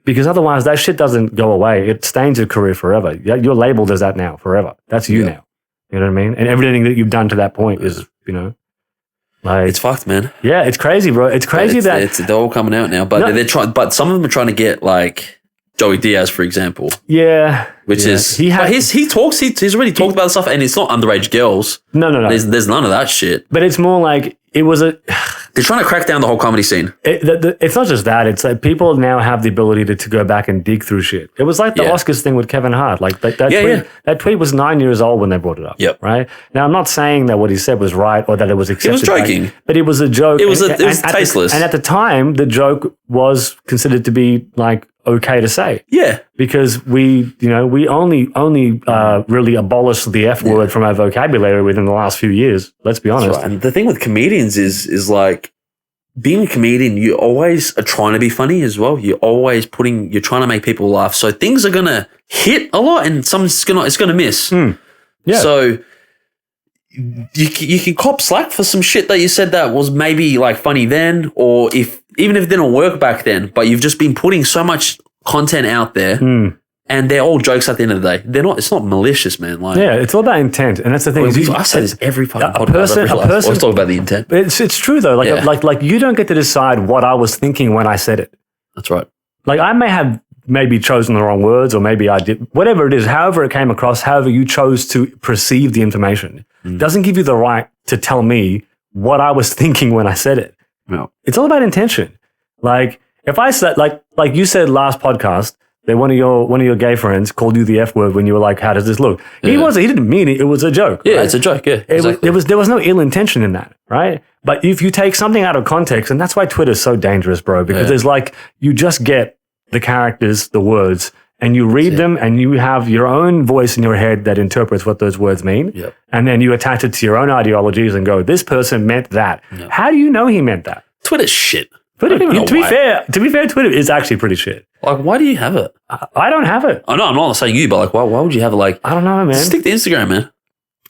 Because otherwise that shit doesn't go away. It stains your career forever. You're labeled as that now forever. That's you now. You know what I mean? And everything that you've done to that point is, like, it's fucked, man. Yeah, it's crazy, bro. It's crazy they're all coming out now, but they're trying. But some of them are trying to get, like, Joey Diaz, for example. Yeah, which is he talks. He's already talked about stuff, and it's not underage girls. No. There's none of that shit. But it's more like they're trying to crack down the whole comedy scene. It's not just that. It's like people now have the ability to go back and dig through shit. It was like the Oscars thing with Kevin Hart. Like that tweet was 9 years old when they brought it up. Yep. Right? Now, I'm not saying that what he said was right or that it was accepted. He was joking. But it was a joke. It was tasteless. And at the time, the joke was considered to be, like, okay to say. Yeah. Because we only really abolished the F word from our vocabulary within the last few years. Let's be honest. Right. And the thing with comedians is like, being a comedian, you always are trying to be funny as well. You're always you're trying to make people laugh. So things are going to hit a lot and it's going to miss. Yeah. So you can cop slack for some shit that you said that was maybe, like, funny then, or even if it didn't work back then, but you've just been putting so much content out there and they're all jokes at the end of the day. It's not malicious, man. Like, yeah, it's all about intent. And that's the thing. I say this every fucking podcast. Let's talk about the intent. It's true though. Like you don't get to decide what I was thinking when I said it. That's right. Like, I may have maybe chosen the wrong words, or maybe I did, whatever it is, however it came across, however you chose to perceive the information, doesn't give you the right to tell me what I was thinking when I said it. No. It's all about intention. Like, if I said, like you said last podcast, that one of your gay friends called you the F word when you were like, how does this look? He didn't mean it. It was a joke. Yeah, right? it's a joke. Yeah, exactly. There was no ill intention in that, right? But if you take something out of context, and that's why Twitter's so dangerous, bro, because there's like, you just get the characters, the words, and you read them, and you have your own voice in your head that interprets what those words mean. Yep. And then you attach it to your own ideologies and go, this person meant that. Yep. How do you know he meant that? Twitter's shit. To be fair, Twitter is actually pretty shit. Like, why do you have it? I don't have it. I know, I'm not saying you, but like, why would you have it? Like, I don't know, man. Stick to Instagram, man.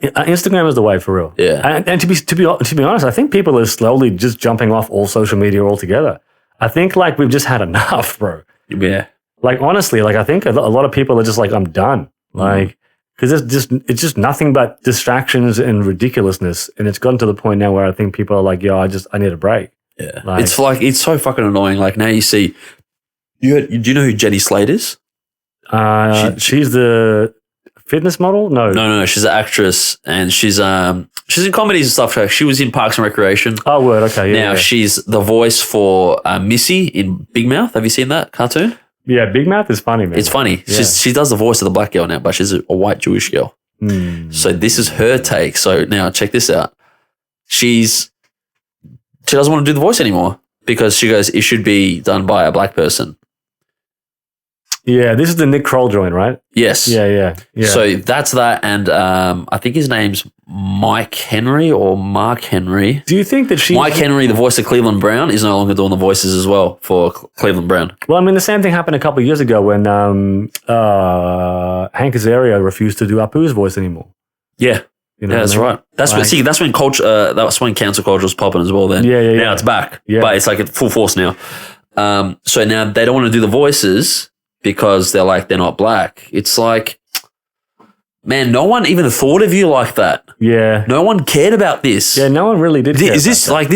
Instagram is the way, for real. Yeah. And to be honest, I think people are slowly just jumping off all social media altogether. I think, like, we've just had enough, bro. Yeah. Like, honestly, like, I think a lot of people are just like, I'm done. Like, because it's just nothing but distractions and ridiculousness. And it's gotten to the point now where I think people are like, yo, I need a break. Yeah. It's so fucking annoying. Like, now you see, do you know who Jenny Slate is? She's the fitness model? No. She's an actress, and she's in comedies and stuff. She was in Parks and Recreation. Oh, word. Okay. Yeah. Now she's the voice for Missy in Big Mouth. Have you seen that cartoon? Yeah, Big Mouth is funny, man. It's funny. Yeah. She does the voice of the black girl now, but she's a white Jewish girl. So this is her take. So now check this out. She doesn't want to do the voice anymore because she goes, it should be done by a black person. Yeah, this is the Nick Kroll joint, right? Yes. Yeah. So that's that, and I think his name's Mike Henry or Mark Henry. Do you think that Mike Henry, the voice of Cleveland Brown, is no longer doing the voices as well for Cleveland Brown? Well, I mean, the same thing happened a couple of years ago when Hank Azaria refused to do Apu's voice anymore. Yeah. You know That's right. That's when culture. That's when cancel culture was popping as well. Then Now it's back, but it's like at full force now. So now they don't want to do the voices because they're not black. It's like, man, no one even thought of you like that. Yeah. No one cared about this. Yeah, no one really did. Is this like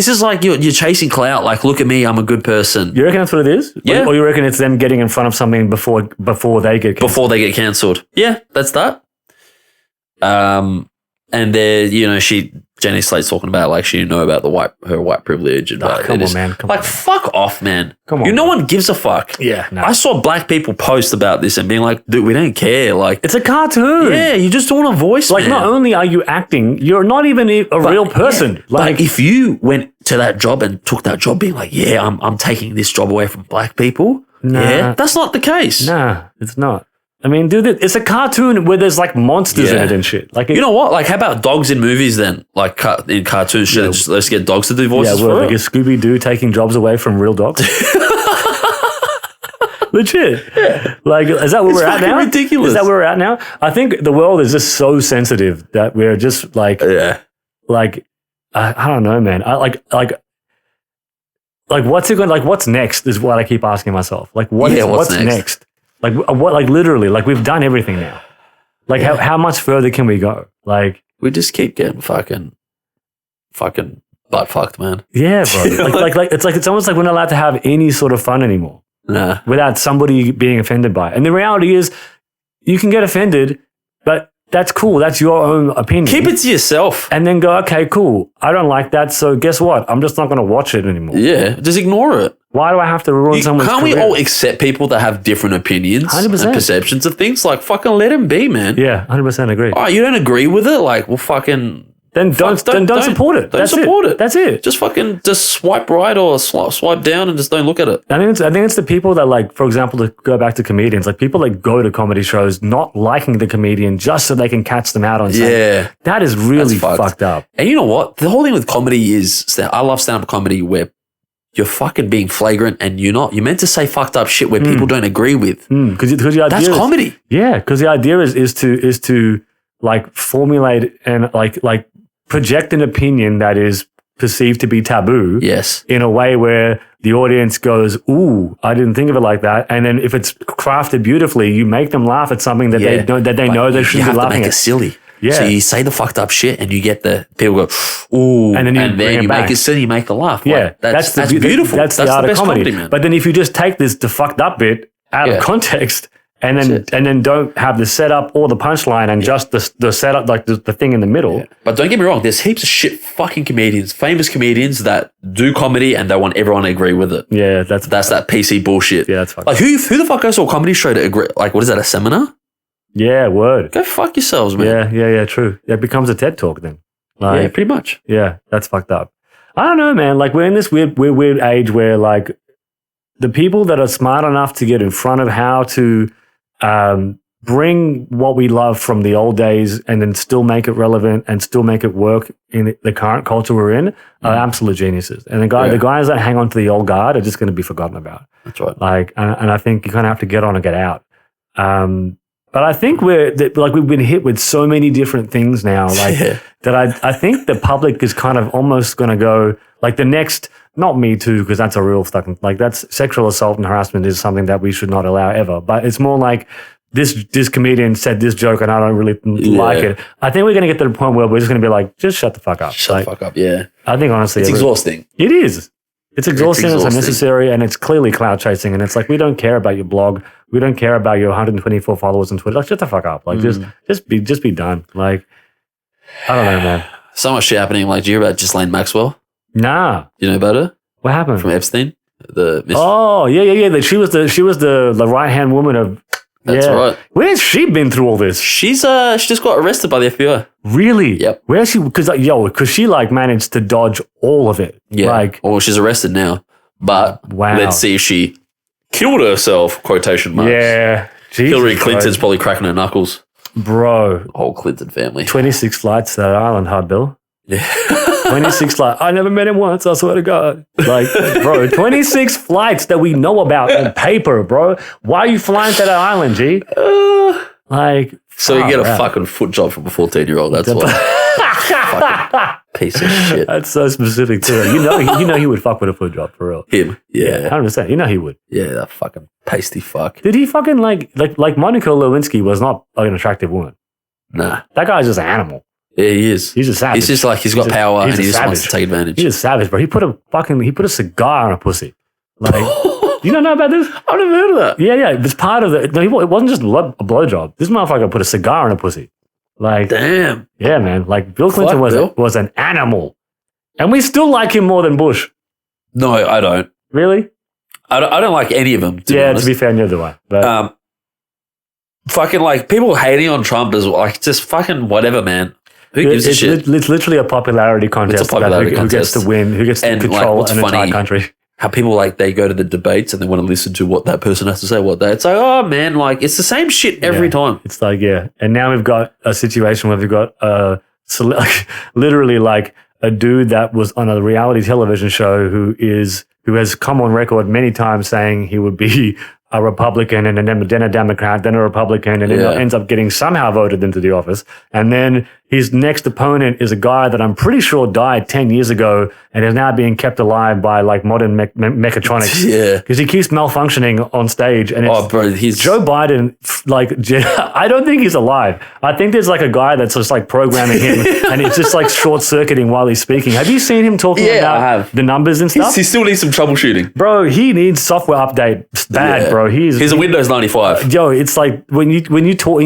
you're chasing clout? Like, look at me, I'm a good person. You reckon that's what it is? Yeah. Or you reckon it's them getting in front of something before they get cancelled? Before they get cancelled. Yeah, that's that. And Jenny Slate's talking about like she didn't know about her white privilege. And come on, man. Come on. Fuck off, man. Come on. No one gives a fuck. Yeah. No. I saw black people post about this and being like, dude, we don't care. Like, it's a cartoon. Yeah, you just don't want a voice. Like, man. not only are you acting, you're not even a real person. Yeah. Like, but if you went to that job and took that job being like, yeah, I'm taking this job away from black people. Nah. Yeah, that's not the case. Nah, it's not. I mean, dude, it's a cartoon where there's like monsters in it and shit. Like, you know what? Like, how about dogs in movies then? Like in cartoons, let's get dogs to do voices for like it. a Scooby-Doo taking jobs away from real dogs. Legit. Yeah. Like, is that where we're at now? Ridiculous. Is that where we're at now? I think the world is just so sensitive that we're just like, like, I don't know, man. I like what's it going? Like, what's next is what I keep asking myself. Like, what's next? Like, what? Like, literally, like we've done everything now. Like, how much further can we go? Like, we just keep getting fucking butt fucked, man. Yeah, bro. It's almost like we're not allowed to have any sort of fun anymore. Nah. Without somebody being offended by it. And the reality is, you can get offended, but that's cool. That's your own opinion. Keep it to yourself. And then go, okay, cool. I don't like that, so guess what? I'm just not going to watch it anymore. Yeah, just ignore it. Why do I have to ruin someone's career? Can't we all accept people that have different opinions 100%. and perceptions of things? Like, fucking let them be, man. Yeah, 100% agree. All right, you don't agree with it? Like, well, fucking... Then don't support it. Don't support it. That's it. Just swipe right or swipe down and just don't look at it. I think it's the people that, like, for example, to go back to comedians, like people that go to comedy shows not liking the comedian just so they can catch them out on stage. Yeah. That is really fucked up. And you know what? The whole thing with comedy is, I love stand-up comedy where you're fucking being flagrant and you're meant to say fucked up shit where people don't agree with. Because the idea that's comedy. Yeah, because the idea is to like formulate and like project an opinion that is perceived to be taboo. Yes. In a way where the audience goes, ooh, I didn't think of it like that. And then if it's crafted beautifully, you make them laugh at something that they know they shouldn't be laughing at. You have to make it silly. Yeah. So you say the fucked up shit and you get the people go, ooh, and then you make it silly, you make a laugh. Yeah. Like, that's beautiful. That's the art the of best comedy. man. But then if you just take the fucked up bit out of context, and then don't have the setup or the punchline and just the setup, like the thing in the middle. Yeah. But don't get me wrong, there's heaps of shit fucking comedians, famous comedians that do comedy and they want everyone to agree with it. Yeah, that's that PC bullshit. Yeah, that's fucking like who the fuck goes to a comedy show to agree? Like, what is that, a seminar? Yeah, word. Go fuck yourselves, man. Yeah, true. It becomes a TED Talk then. Like, yeah, pretty much. Yeah, that's fucked up. I don't know, man. Like, we're in this weird age where, like, the people that are smart enough to get in front of how to bring what we love from the old days and then still make it relevant and still make it work in the current culture we're in are absolute geniuses. And the guys that hang on to the old guard are just going to be forgotten about. That's right. Like, and I think you kind of have to get on and get out. But I think we've been hit with so many different things now, that I think the public is kind of almost going to go like the next. Not Me Too, because that's a real fucking, like, that's sexual assault and harassment is something that we should not allow ever. But it's more like this comedian said this joke and I don't really like it. I think we're going to get to the point where we're just going to be like, just shut the fuck up. Shut the fuck up, yeah. I think honestly. It's exhausting. It is. It's exhausting, it's unnecessary, and it's clearly cloud chasing. And it's like, we don't care about your blog. We don't care about your 124 followers on Twitter. Like, shut the fuck up. Like, just be done. Like, I don't know, man. So much shit happening. Like, do you hear about Ghislaine Maxwell? Nah. You know about her? What happened? From Epstein? Yeah. She was the right hand woman of. That's right. Where has she been through all this? She just got arrested by the FBI. Really? Yep. Where is she? Because she like managed to dodge all of it. Yeah. Like, well, she's arrested now, but let's see if she killed herself, quotation marks. Yeah. Jesus Hillary Clinton's Christ. probably cracking her knuckles. Bro. The whole Clinton family. 26 flights to that island, huh, Bill? Yeah. 26 flights. I never met him once, I swear to God. Like, bro, 26 flights that we know about on paper, bro. Why are you flying to that island, G? Like, So you get a far out. fucking foot job from a 14-year-old. That's why. Fucking piece of shit. That's so specific too. You know he would fuck with a foot job for real. Him. Yeah. 100%. You know he would. Yeah, that fucking pasty fuck. Did he fucking like Monica Lewinsky was not an attractive woman. Nah. That guy's just an animal. Yeah, he is. He's a savage. He's just like, he's got power and he's he a just wants to savage. take advantage. He's a savage, bro. He put a cigar on a pussy. Like, you don't know about this? I've never heard of that. Yeah. It was part of the. No, it wasn't just a blowjob. This motherfucker put a cigar on a pussy. Like, Damn. yeah, man. Like, Bill Clinton Bill. was an animal, and we still like him more than Bush. No, I don't. Really? I don't like any of them, to be honest. To be fair, neither do I. But Fucking like people hating on Trump is like just fucking whatever, man. Who gives a shit? It's literally a popularity contest. It's a popularity about who gets contest. to win, who gets to And, like, control what's an entire funny- country. How people like they go to the debates and they want to listen to what that person has to say. It's like, oh man, like it's the same shit every Yeah. time. It's like, yeah. And now we've got a situation where we've got literally like a dude that was on a reality television show who has come on record many times saying he would be a Republican and then a Democrat, then a Republican, and then Yeah. ends up getting somehow voted into the office. And then his next opponent is a guy that I'm pretty sure died 10 years ago and is now being kept alive by like modern mechatronics. Yeah. Because he keeps malfunctioning on stage. And it's, Oh, bro, he's Joe Biden, like, I don't think he's alive. I think there's like a guy that's just like programming him and it's just like short circuiting while he's speaking. Have you seen him talking Yeah, about I have. the numbers and stuff? he still needs some troubleshooting. Bro, he needs software update bad, Yeah. bro. He's a Windows 95. Yo, it's like when you talk.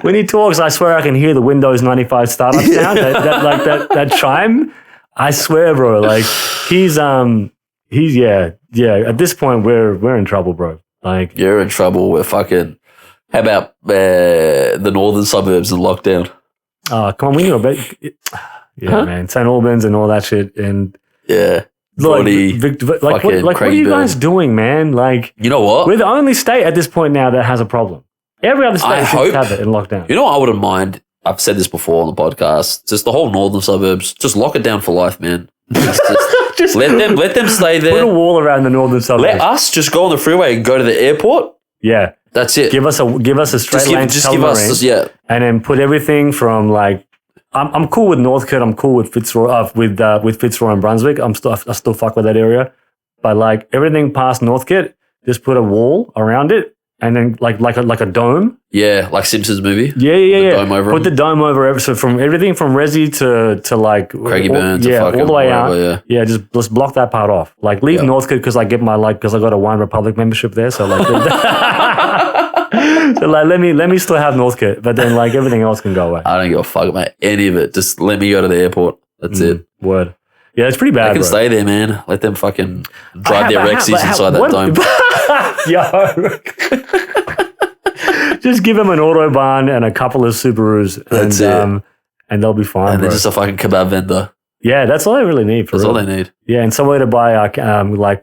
When he talks, I swear I can hear the Windows 95 startup sound. That chime. I swear, bro. Like he's yeah. At this point, we're in trouble, bro. Like You're in trouble. We're fucking. How about the northern suburbs in lockdown? come on, we knew about. Yeah, Huh? man, St. Albans and all that shit, and Yeah. like, Body, what fucking are Craig you Byrne. guys doing, man? Like You know what? we're the only state at this point now that has a problem. Every other I state seems to hope- have it in lockdown. You know what I wouldn't mind? I've said this before on the podcast. Just the whole northern suburbs. Just lock it down for life, man. Just let them stay put a there. wall around the northern suburbs. Let us just go on the freeway and go to the airport. Yeah. That's it. Give us a straight lane just give us this, yeah. and then put everything from like I'm cool with Northcote, I'm cool with Fitzroy with Fitzroy and Brunswick. I still fuck with that area. But like everything past Northcote, just put a wall around it and then like a dome. Yeah, like Simpsons movie. Yeah. dome over Put them. the dome over so from everything from Resi to like Craigie all- Burn to yeah, fucking all the way out. wherever, yeah. Just block that part off. Like leave Yeah. Northcote because I got a Wine Republic membership there. So like so like let me still have Northcote, but then like everything else can go away. I don't give a fuck about any of it. Just let me go to the airport. That's it. Word. Yeah, it's pretty They bad, can bro. stay there, man. Let them fucking drive their How- Rexies how- inside that what- dome. Yo. Just give them an Autobahn and a couple of Subarus That's it. and they'll be fine, And bro. they're just a fucking kebab vendor. Yeah, that's all they really need for That's real. all they need. Yeah, and somewhere to buy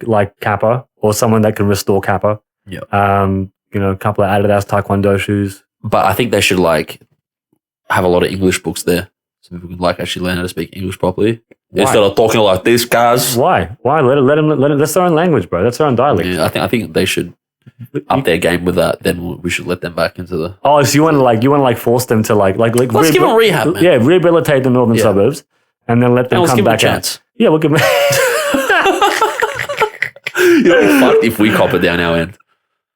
like Kappa or someone that can restore Kappa. Yeah. A couple of Adidas Taekwondo shoes. But I think they should like have a lot of English books there. So people can like actually learn how to speak English properly. Why? Instead of talking like this, guys. Why? Let them. That's their own language, bro. That's their own dialect. Yeah, I think they should up their game with that. Then we should let them back into the. Oh, so you want to force them to like Let's give them rehab, man. Yeah, rehabilitate the northern Yeah. suburbs, and then let them And let's come give them a back out. chance. Yeah, we'll give them. You know, fucked if we cop it down our end.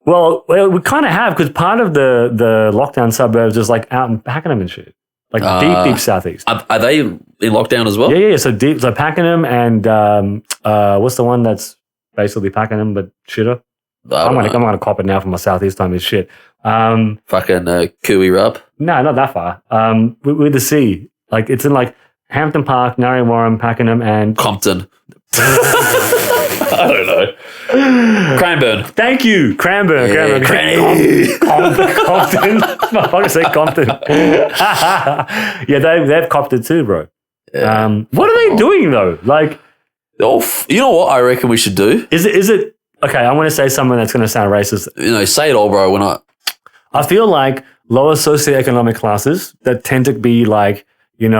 well, we kind of have because part of the lockdown suburbs is like out in Pakenham and shit, like deep southeast. Are they in lockdown as well? Yeah. So deep, so Pakenham and what's the one that's basically Pakenham but shitter? I'm gonna cop it now for my southeast time is shit. Fucking Cooey Rub. No, not that far. With the sea, like it's in like Hampton Park, Narre Warren, Pakenham, and Compton. I don't know. Cranbourne. thank you, Cranbourne. Yeah, Compton. My fucker said Compton. Yeah, they've copped it too, bro. Yeah. What are they doing though? Like, You know what I reckon we should do? is it okay, I want to say something that's going to sound racist. Say it all, bro. We're not. I feel like lower socioeconomic classes that tend to be like, fuck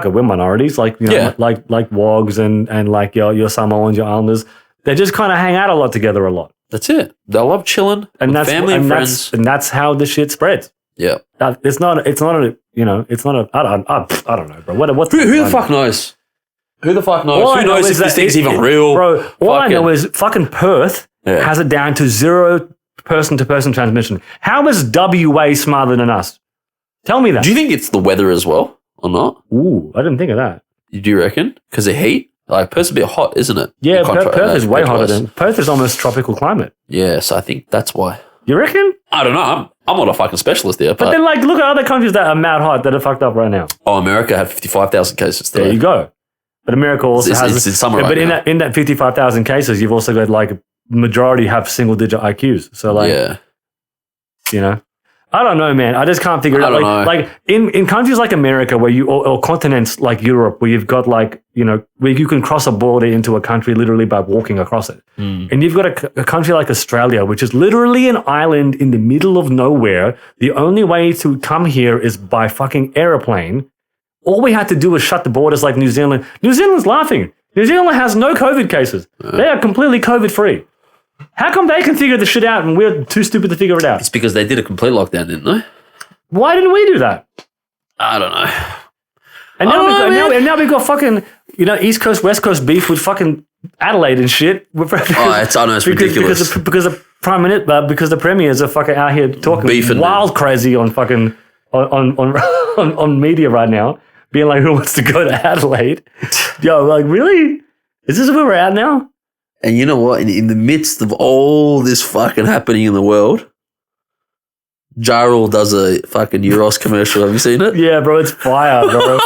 it, we're minorities, like Wogs and like your Samoans, your Islanders. They just kind of hang out a lot. That's it. They love chilling with family and friends. And that's how the shit spreads. Yeah. I don't know, bro. Who the fuck knows? Who the fuck knows? Who knows if this thing's even real? Bro, all I know is fucking Perth has it down to 0 person-to-person transmission. How is WA smarter than us? Tell me that. Do you think it's the weather as well or not? Ooh, I didn't think of that. Do you reckon? Because of heat? Like, Perth's a bit hot, isn't it? Yeah, Perth is way hotter than... Perth is almost tropical climate. Yeah, so I think that's why. You reckon? I don't know. I'm not a fucking specialist there. But then, like, look at other countries that are mad hot that are fucked up right now. Oh, America had 55,000 cases today. There you go. But America also has... It's in summer right now. In that 55,000 cases, you've also got, like, majority have single-digit IQs. So, like... Yeah. I don't know, man. I just can't figure it out. Like in countries like America, where or continents like Europe, where you've got like where you can cross a border into a country literally by walking across it, and you've got a country like Australia, which is literally an island in the middle of nowhere. The only way to come here is by fucking airplane. All we had to do was shut the borders, like New Zealand. New Zealand's laughing. New Zealand has no COVID cases. They are completely COVID free. How come they can figure the shit out and we're too stupid to figure it out? It's because they did a complete lockdown, didn't they? Why didn't we do that? I don't know. And now we've got fucking, East Coast, West Coast beef with fucking Adelaide and shit. It's ridiculous. Because the Prime Minister, because the premiers are fucking out here talking wild crazy on fucking, on media right now, being like, who wants to go to Adelaide? Yo, like, really? Is this where we're at now? And you know what? In the midst of all this fucking happening in the world, Ja Rule does a fucking Euros commercial. Have you seen it? Yeah, bro, it's fire, bro.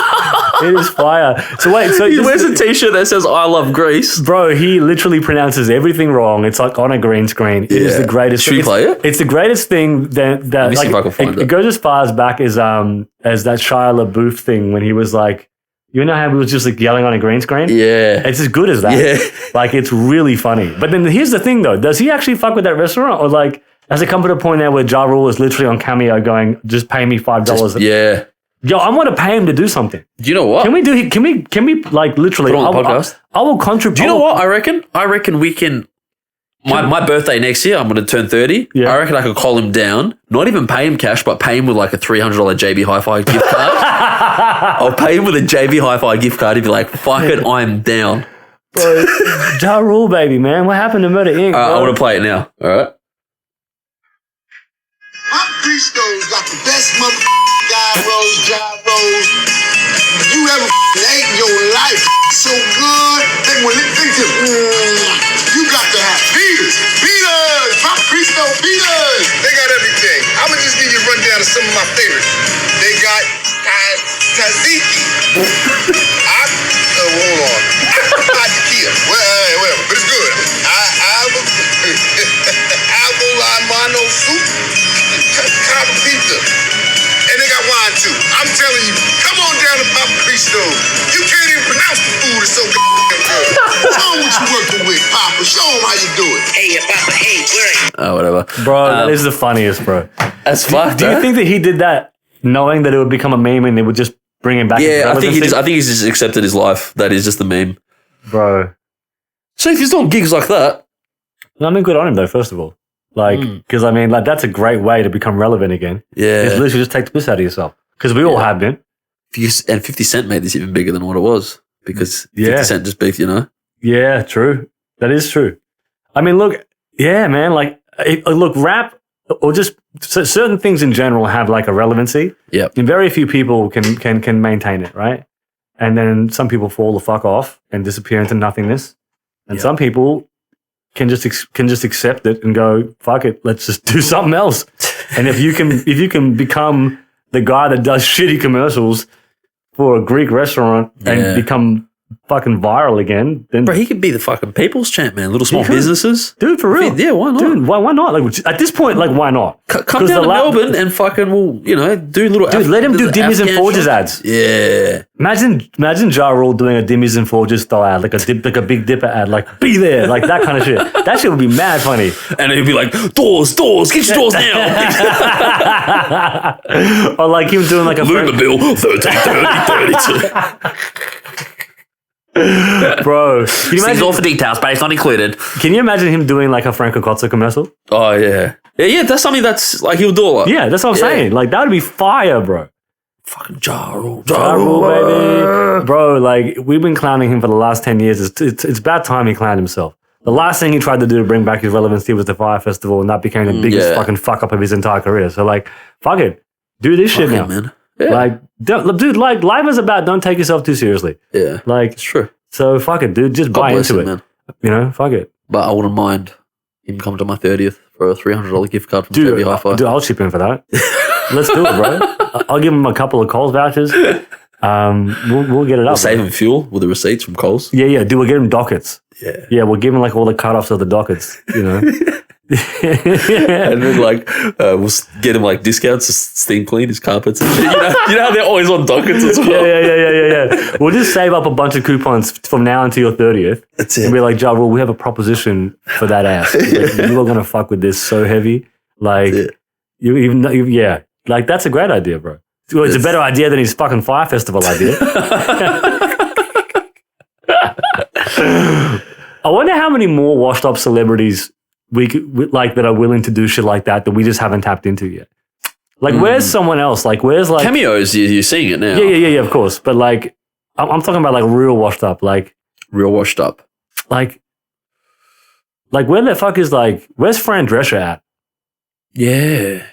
It is fire. So wait, he wears a t-shirt that says "I love Greece." Bro, he literally pronounces everything wrong. It's like on a green screen. It is the greatest. Should we play it? It's the greatest thing that Let me see if I can find it. It goes as far as back as that Shia LaBeouf thing when he was like, you know how he was just like yelling on a green screen? Yeah. It's as good as that. Yeah. Like, it's really funny. But then here's the thing, though. Does he actually fuck with that restaurant? Or, like, has it come to the point now where Ja Rule is literally on Cameo going, just pay me $5? Yeah. Yo, I want to pay him to do something. Do you know what? Can we like, literally... Put on the podcast? I will contribute... Do you know what I reckon? I reckon we can... My birthday next year, I'm going to turn 30. Yeah. I reckon I could call him down, not even pay him cash, but pay him with like a $300 JB Hi-Fi gift card. I'll pay him with a JB Hi-Fi gift card. He'd be like, fuck it, I'm down. Bro, Ja Rule, baby, man. What happened to Murder Inc.? I want to play it now. All right. My Christo's got the best gyros you ever ate in your life. So good that when it thinks of, you got to have Peters. Pop Cristo Peters. They got everything. I'm going to just give you a rundown of some of my favorites. They got tzatziki. Hold on. Tequila. Whatever. But it's good. Avolamano soup. Copper pizza. And they got wine too. I'm telling you, come on down to Papa Cristo. You can't even pronounce the food. It's so good. Show them what you working with, Papa. Show them how you do it. Hey, Papa, hey, where are you? Oh, whatever. Bro, that is the funniest, bro. That's fucked. Do you think that he did that knowing that it would become a meme and they would just bring him back? Yeah, I think he's just accepted his life. That is just the meme. Bro. So if he's doing gigs like that. I mean, good on him though, first of all. Like, because I mean, like, that's a great way to become relevant again. Yeah. It's literally just take the piss out of yourself. Because we all have been. And 50 Cent made this even bigger than what it was. Because 50 Cent just beefed, Yeah, true. That is true. I mean, look, yeah, man, like, look, rap or just certain things in general have like a relevancy. Yeah. And very few people can maintain it, right? And then some people fall the fuck off and disappear into nothingness. And some people can just accept it and go, fuck it, let's just do something else. And if you can become the guy that does shitty commercials for a Greek restaurant and become fucking viral again, then Bro, he could be the fucking people's champ, man. Little small could. businesses. dude, for real. Yeah, why not? Dude, why not? Like at this point, like why not? Come down to Melbourne and fucking, do little... Dude, let him do Dimmies and Afghan Forges shots. ads. Yeah. Imagine Ja Rule doing a Dimmies and Forges style ad, like a Big Dipper ad, like be there, like that kind of shit. That shit would be mad funny. And he'd be like, doors, get your doors now. Or like him doing like a Luma bill, 13, 32. bro. Can you Things imagine? all for details, but it's not included. Can you imagine him doing like a Franco Cozza commercial? Oh, yeah. Yeah, that's something that's like he'll do a lot. Yeah, that's what I'm saying. Like that would be fire, bro. Fucking Ja Rule, Ja Rule, baby. Bro, like we've been clowning him for the last 10 years. It's about time he clowned himself. The last thing he tried to do to bring back his relevancy was the Fire Festival, and that became the biggest fucking fuck up of his entire career. So like, fuck it. Do this shit now. man. Yeah. Like, dude, like life is about don't take yourself too seriously. Yeah. Like, It's true. so fuck it, dude. Just God buy bless into him, it. man. You know, fuck it. But I wouldn't mind him coming to my 30th for a $300 gift card from Dude, JB Hi-Fi. I'll chip in for that. Let's do it, bro. I'll give him a couple of Coles vouchers. We'll get it up. Save him fuel with the receipts from Coles. Yeah, dude, we'll get him dockets. Yeah. Yeah, we'll give him like all the cut-offs of the dockets, you know. And then we'll get him like discounts to steam clean his carpets and shit. You know how they're always on dockets as well. Yeah. We'll just save up a bunch of coupons from now until your 30th. That's it. And be like, Ja Rule, we have a proposition for that ass. Like, you are going to fuck with this so heavy. Like, That's like that's a great idea, bro. Well, it's a better idea than his fucking Fire Festival idea. I wonder how many more washed up celebrities that are willing to do shit like that we just haven't tapped into yet. Like, where's someone else? Like, where's like Cameos, you're seeing it now. Yeah, of course. But like, I'm talking about like real washed up, like Real washed up. where the fuck is like, where's Fran Drescher at? Yeah.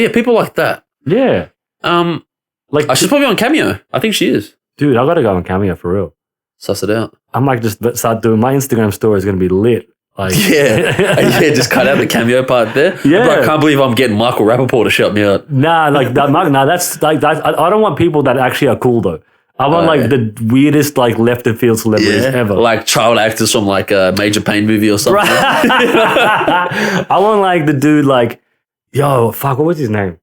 People like that. Yeah, like She's probably on Cameo. I think she is. dude, I gotta go on Cameo for real. Suss it out. I might just start doing my Instagram story is gonna be lit. Like, Just cut out the Cameo part there. Yeah. But I can't believe I'm getting Michael Rappaport to shut me out. nah, like that. Nah, that's like that. I don't want people that actually are cool though. I want like the weirdest like left of field celebrities ever. Like child actors from like a Major Pain movie or something. I want like the dude like, yo, fuck, what was his name?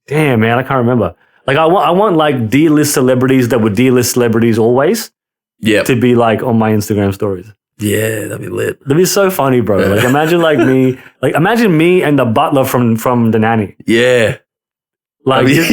Damn man, I can't remember. Like I want like D-list celebrities that were D-list celebrities always Yeah. to be like on my Instagram stories. Yeah, that'd be lit. That'd be so funny, bro. Like imagine imagine me and the butler from The Nanny. Yeah. Like just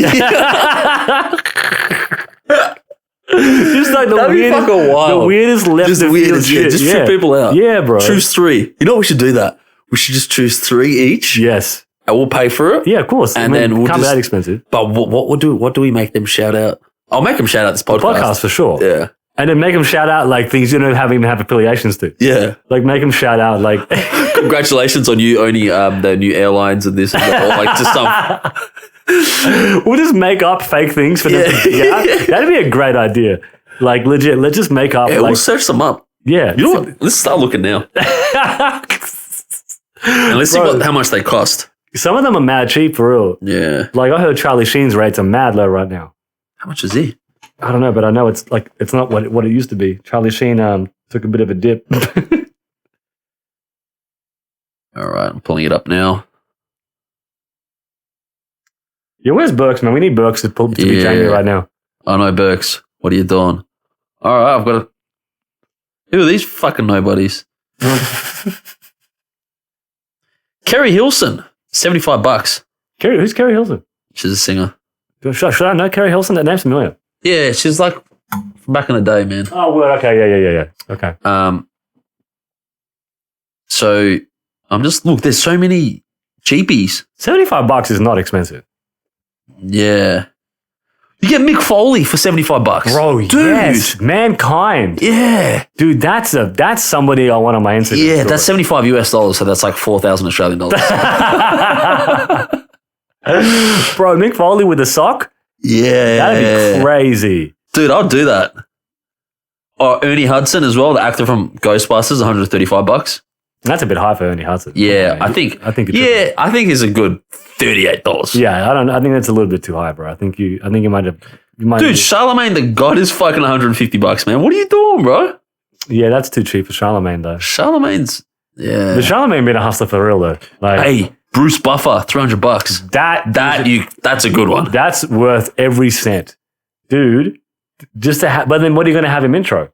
like That'd be fucking wild. the weirdest left Just of weird field as shit. shit. Just Yeah. trip people out. Yeah, bro. Choose 3. You know what we should do that? We should just choose 3 each. Yes. And we'll pay for it. Yeah, of course. And then we'll can't be just- that expensive. But what do we make them shout out? I'll make them shout out this podcast. Podcast for sure. Yeah. And then make them shout out like things you don't even have affiliations to. Yeah. Like make them shout out like Congratulations on you owning the new airlines and this and that. Or like just some. we'll just make up fake things for them to dig out. That'd be a great idea. Like legit, let's just make up Yeah, like we'll search them up. yeah. You know what? Let's start looking now. And let's see Bro. how much they cost. Some of them are mad cheap for real. Yeah. Like I heard Charlie Sheen's rates are mad low right now. How much is he? I don't know, but I know it's not what it used to be. Charlie Sheen took a bit of a dip. All right, I'm pulling it up now. Yeah, where's Burks, man? We need Burks to be Jamie right now. I know, Burks. What are you doing? All right, I've got to. Who are these fucking nobodies? Kerry Hilson, $75. Who's Kerry Hilson? She's a singer. Should I know Kerry Hilson? That name's familiar. Yeah, she's like from back in the day, man. Oh, word. Okay, yeah. Okay. So I'm just look. There's so many cheapies. $75 is not expensive. Yeah, you get Mick Foley for $75, Bro, dude. yes. Mankind. Yeah, Dude, that's somebody I want on my Instagram yeah. story. That's $75 US, so that's like 4,000 Australian dollars. Bro, Mick Foley with a sock? Yeah, That'd be crazy. dude. I'll do that. Or Ernie Hudson as well, the actor from Ghostbusters, $135. That's a bit high for Ernie Hudson. Yeah, I I think it's I think he's a good $38. Yeah, I think that's a little bit too high, bro. I think you might have Dude, Charlemagne the God is fucking $150, man. What are you doing, bro? Yeah, that's too cheap for Charlemagne, though. Charlemagne's, yeah. The Charlemagne been a hustler for real, though. Like, Hey, Bruce Buffer, $300. That's a good one. That's worth every cent. Dude, just to have, but then what are you going to have him intro?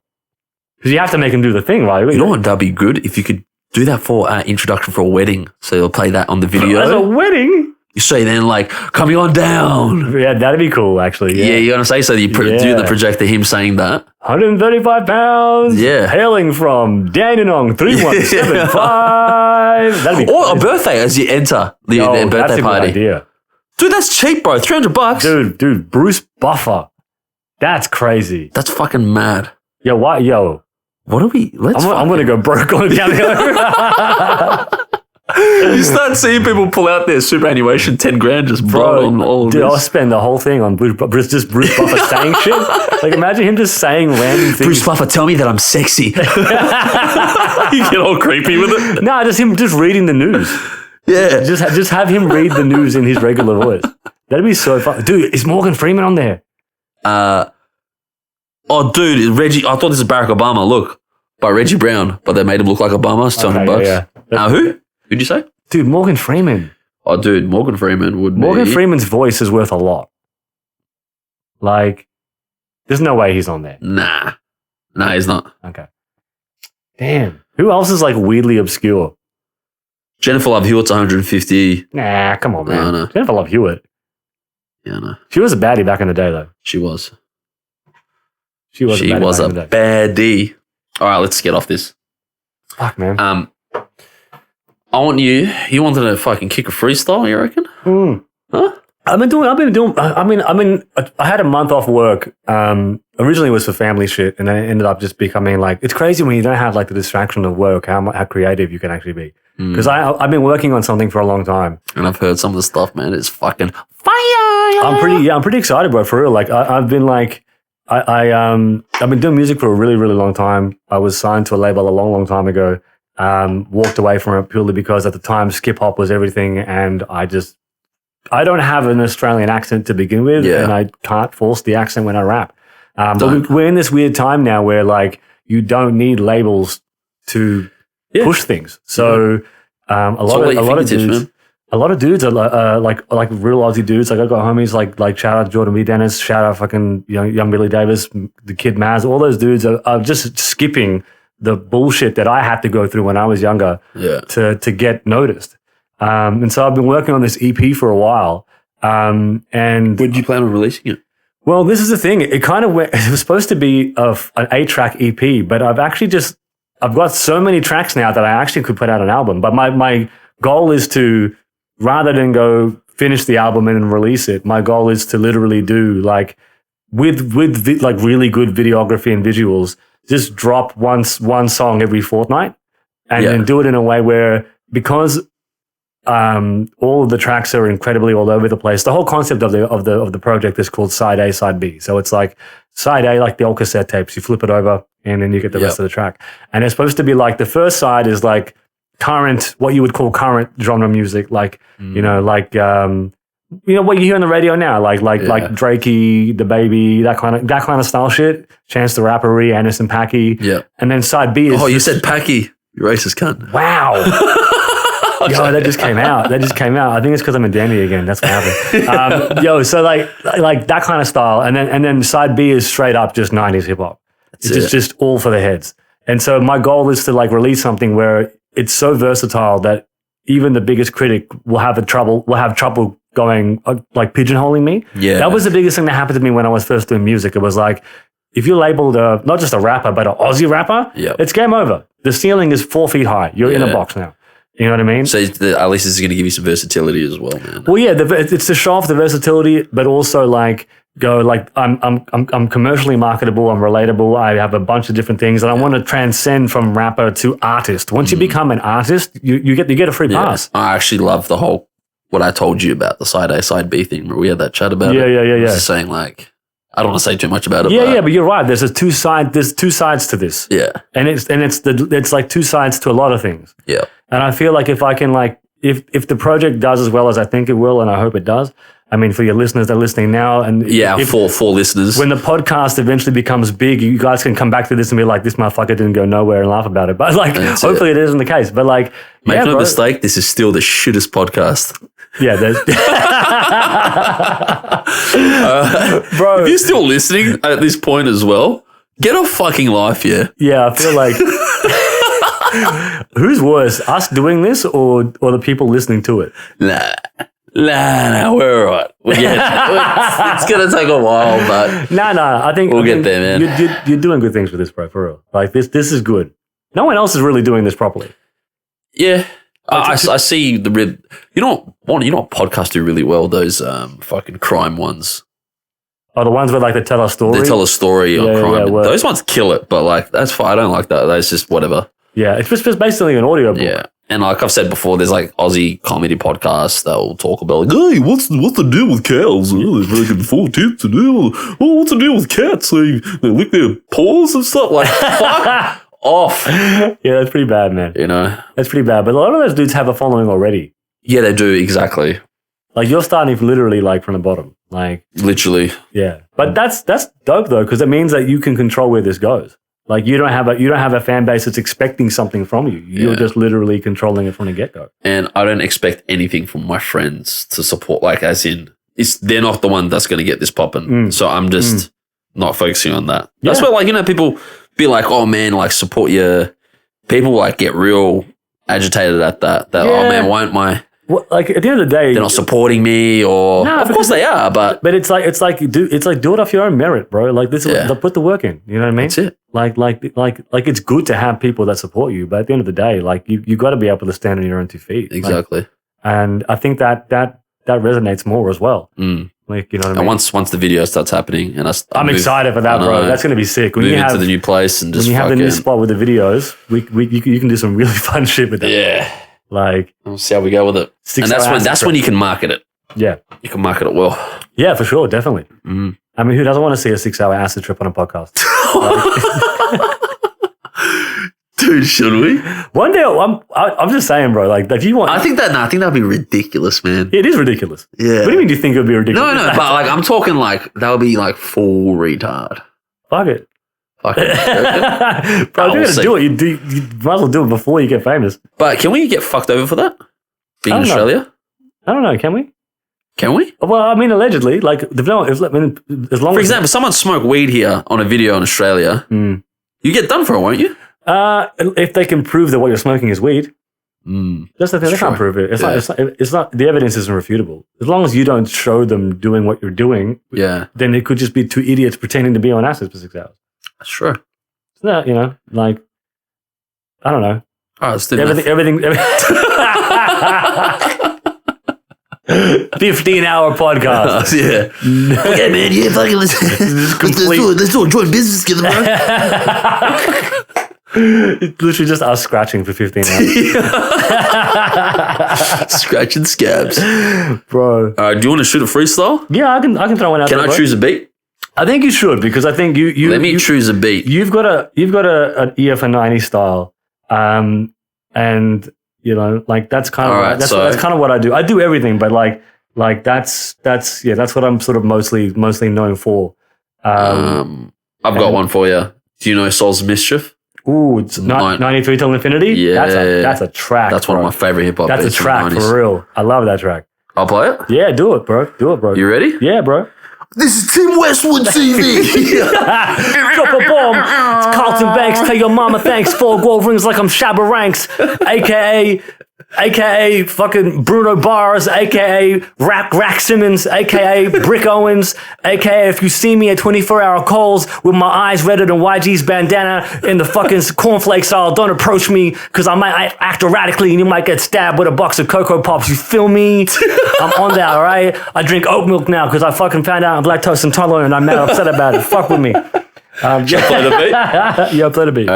Because you have to make him do the thing, right? You know what that'd be good? If you could do that for introduction for a wedding. So you'll play that on the video. As a wedding? You say then like, coming on down. Yeah, that'd be cool, actually. Yeah, you're going to say so. You do the projector, him saying that. 135 pounds. Yeah. Hailing from Dandenong 3175. That'd be Or a birthday as you enter the birthday that's a party. good idea. Dude, that's cheap, bro. $300. Dude, Bruce Buffer. That's crazy. That's fucking mad. Yo, what? Yo. What are we? I'm going to go broke on a cameo. You start seeing people pull out their superannuation 10 grand just on all of dude, this. I'll spend the whole thing on Bruce Buffer saying shit. Like, imagine him just saying random things. Bruce Buffer, tell me that I'm sexy. You get all creepy with it. No, just him just reading the news. Yeah. Just have him read the news in his regular voice. That'd be so fun. Dude, is Morgan Freeman on there? Oh, dude, Reggie. I thought this was Barack Obama. Look, by Reggie Brown, but they made him look like Obama. It's $200. Yeah. Who? Who'd you say? Dude, Morgan Freeman. Oh, dude, Morgan Freeman would Morgan be... Freeman's voice is worth a lot. Like, there's no way he's on there. Nah, he's not. Okay. Damn. Who else is like weirdly obscure? Jennifer Love Hewitt's 150. Nah, come on, man. No. Jennifer Love Hewitt. Yeah, I know. She was a baddie back in the day, though. She was. She was a baddie. All right, let's get off this. Fuck, man. I want you wanted to fucking kick a freestyle, you reckon? Huh? I had a month off work. Originally it was for family shit, and then it ended up just becoming like, it's crazy when you don't have like the distraction of work, how creative you can actually be. Because I've been working on something for a long time. And I've heard some of the stuff, man. It's fucking fire. I'm pretty excited, bro, for real. Like I've been doing music for a really, really long time. I was signed to a label a long, long time ago. Walked away from it purely because at the time skip hop was everything, and I don't have an Australian accent to begin with, and I can't force the accent when I rap. But we're in this weird time now where like you don't need labels to push things. So a lot of dudes are like real Aussie dudes. Like I got homies like shout out Jordan B. Dennis, shout out fucking young Billy Davis, the Kid Maz. All those dudes are just skipping the bullshit that I had to go through when I was younger to get noticed. And so I've been working on this EP for a while. And when do you plan on releasing it? Well, this is the thing. It kind of went, it was supposed to be an 8-track EP, but I've got so many tracks now that I actually could put out an album. But my goal is to, rather than go finish the album and then release it, my goal is to literally do like with like really good videography and visuals, just drop one song every fortnight and then do it in a way where, because all of the tracks are incredibly all over the place. The whole concept of the project is called side A, side B. So it's like side A, like the old cassette tapes, you flip it over and then you get the rest of the track. And it's supposed to be like, the first side is like current, what you would call current genre music, like, what you hear on the radio now, like Drakey, The Baby, that kind of style shit. Chance the Rapper, Anderson .Paak. Yeah. And then side B is... Oh, you said Packy. You racist cunt. Wow. Yo, that just came out. I think it's because I'm in Danny again. That's what happened. So like that kind of style. And then side B is straight up just 90s hip hop. It's just all for the heads. And so my goal is to like release something where it's so versatile that even the biggest critic will have trouble going like pigeonholing me. Yeah. That was the biggest thing that happened to me when I was first doing music. It was like, if you're labeled not just a rapper, but an Aussie rapper, it's game over. The ceiling is 4 feet high. You're in a box now. You know what I mean? So at least this is going to give you some versatility as well, man. Well, yeah, it's to show off the versatility, but also like go like I'm commercially marketable, I'm relatable, I have a bunch of different things, and I want to transcend from rapper to artist. Once you become an artist, you get a free pass. I actually love the whole what I told you about the side A, side B thing. We had that chat about it. Yeah. Just saying like, I don't want to say too much about it. But you're right. There's two sides to this. Yeah. And it's like two sides to a lot of things. Yeah. And I feel like if I can like, if the project does as well as I think it will, and I hope it does, I mean, for your listeners that are listening now, and Yeah, four listeners. when the podcast eventually becomes big, you guys can come back to this and be like, this motherfucker didn't go nowhere and laugh about it. But like, hopefully it isn't the case. But like, Make yeah, no bro. mistake, this is still the shittest podcast. Yeah, bro. If you're still listening at this point as well, get a fucking life, yeah. Yeah, I feel like who's worse, us doing this or the people listening to it? Nah, we're all right. It's going to take a while, but No, I think We'll get there, man. You're doing good things for this, bro. For real, like this is good. No one else is really doing this properly. yeah. I see the you know what podcasts do really well? Those fucking crime ones. Oh, the ones where like they tell a story. They tell a story on Yeah, crime. well- Those ones kill it, but like that's fine. I don't like that. That's just whatever. Yeah, it's just basically an audio book. Yeah. And like I've said before, there's like Aussie comedy podcasts that will talk about like, hey, what's the deal with cows? Oh, they're fucking full tits and oh, what's the deal with cats? They lick their paws and stuff. Like, fuck off. Yeah, that's pretty bad, man. You know? That's pretty bad. But a lot of those dudes have a following already. Yeah, they do, exactly. Like you're starting literally like from the bottom. Like, Literally. yeah. But that's dope though, because it means that you can control where this goes. Like you don't have a fan base that's expecting something from you. You're Yeah. just literally controlling it from the get-go. And I don't expect anything from my friends to support, like as in, they're not the one that's going to get this popping. So I'm just not focusing on that. That's Yeah. where like, you know, people be like, oh man, like support your, people like get real agitated at that. Oh Yeah. man, why aren't my, Well, like at the end of the day, they're not supporting me or, No, of course they are, but but it's like do it off your own merit, bro. Like this, Yeah. put the work in. You know what I mean? that's it. Like it's good to have people that support you, but at the end of the day, like you got to be able to stand on your own 2 feet. Like, Exactly. and I think that resonates more as well. Mm. Like you know what I And mean? once the video starts happening and I'm excited for that, I bro. know. That's gonna be sick. When move you into have the new place and when just you have the fucking, new spot with the videos, you can do some really fun shit with that. yeah. Like We'll see how we go with it. 6 And that's hour when acid that's trip. when you can market it. Yeah, You can market it well. yeah, for sure, definitely. Mm. I mean, who doesn't want to see a 6 hour acid trip on a podcast? Dude, should we? One day, I'm just saying, bro. Like, if you want, I think that'd be ridiculous, man. it is ridiculous. Yeah. What do you mean? Do you think it would be ridiculous? No, but like I'm talking like that would be like full retard. Fuck it. Fucking Bro, if you're we'll gonna see. do it, you might as well do it before you get famous. But can we get fucked over for that? Being I in don't know. Australia? I don't know. Can we? Can we? Well, I mean, allegedly, like, as long For as example, someone smoked weed here on a video in Australia. Mm. You get done for it, won't you? if they can prove that what you're smoking is weed, that's the thing. They Sure. can't prove it. Yeah. It's not. The evidence isn't refutable. As long as you don't show them doing what you're doing, Yeah, then it could just be two idiots pretending to be on acid for 6 hours. that's true. It's not, like, I don't know. All right, let's do Everything. 15-hour podcast. yeah. Okay, man. Yeah, fucking let's do a joint business together, bro. It's literally just us scratching for 15 hours. Scratching scabs. Bro. All right, do you want to shoot a freestyle? Yeah, I can throw one out Can there, I bro. choose a beat? I think you should, because I think you Let me choose a beat. you've got an ear for 90 style. And like that's kind of All right, that's kind of what I do. I do everything, but like that's what I'm sort of mostly known for. I've got one for you. Do you know Soul's Mischief? Ooh, it's 93 till infinity. Yeah. that's a track. That's one of bro. my favorite hip hop That's a beats from the track 90s. for real. I love that track. I'll play it. Yeah, do it, bro. You ready? Yeah, bro. This is Tim Westwood TV. Drop a bomb. It's Carlton Banks. Tell your mama thanks. 4 gold rings like I'm Shabba Ranks, aka fucking Bruno Bars, aka Rack Simmons, aka Brick Owens, aka if you see me at 24-hour calls with my eyes redder than YG's bandana in the fucking cornflake style, don't approach me because I might act erratically and you might get stabbed with a box of Cocoa Pops. You feel me? I'm on that, all right? I drink oat milk now because I fucking found out I'm lactose intolerant and I'm mad upset about it. Fuck with me. Shall I play the beat? Yeah, play the beat.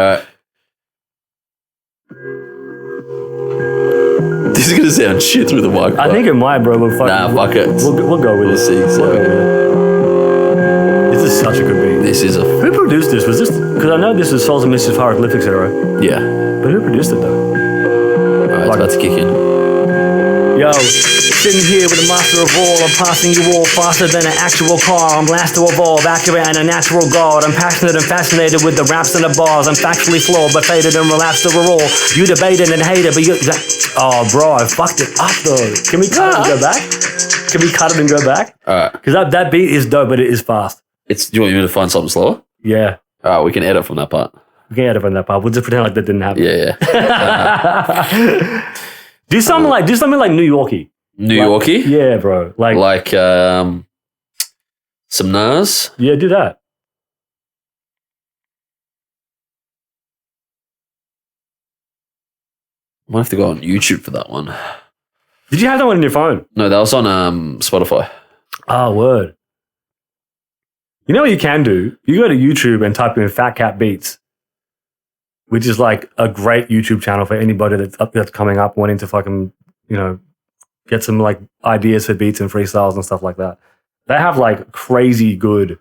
This is gonna sound shit through the mic. I think it might, bro. But fuck it. We'll go with We'll it. see. We'll go with it. This is such a good beat. This is a Who produced this? Was this? Because I know this is Souls and Mischief Hieroglyphics era. yeah. But who produced it though? All right, it's about to kick in. Yo, sitting here with the master of all. I'm passing you all faster than an actual car. I'm blast to evolve, accurate and a natural god. I'm passionate and fascinated with the raps and the bars. I'm factually flawed, but faded and relapsed overall. You debated and hated, but you... Oh, bro, I fucked it up, though. Can we cut it and go back? Can we cut it and go back? Alright. Because that beat is dope, but it is fast. Do you want me to find something slower? Yeah. Alright, we can edit from that part. We can edit from that part. We'll just pretend like that didn't happen. Yeah. Do something like New Yorkie. New Yorkie? Yeah, bro. Like some Nas? Yeah, do that. Might have to go on YouTube for that one. Did you have that one on your phone? No, that was on Spotify. Oh, word. You know what you can do? You go to YouTube and type in Fat Cat Beats, which is like a great YouTube channel for anybody that's coming up wanting to fucking, get some like ideas for beats and freestyles and stuff like that. They have like crazy good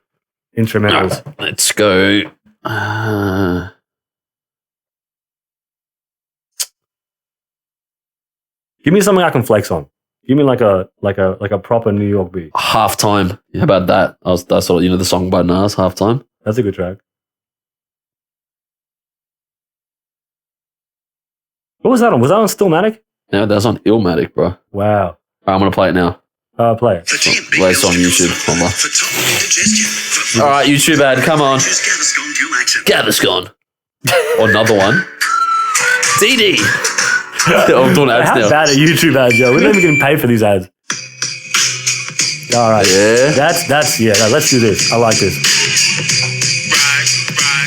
instrumentals. Let's go. Give me something I can flex on. Give me like a proper New York beat. Halftime. How about that? That's sort of, the song by Nas, Halftime. That's a good track. What was that on? Was that on Stillmatic? No, that's on Illmatic, bro. Wow. All right, I'm going to play it now. Play it. Play it on YouTube. All right, YouTube ad, come on. Gaviscon. Another one. DD. I'm doing ads now. How bad are YouTube ads, yo? We're not even getting paid for these ads. All right. Yeah. Let's do this. I like this.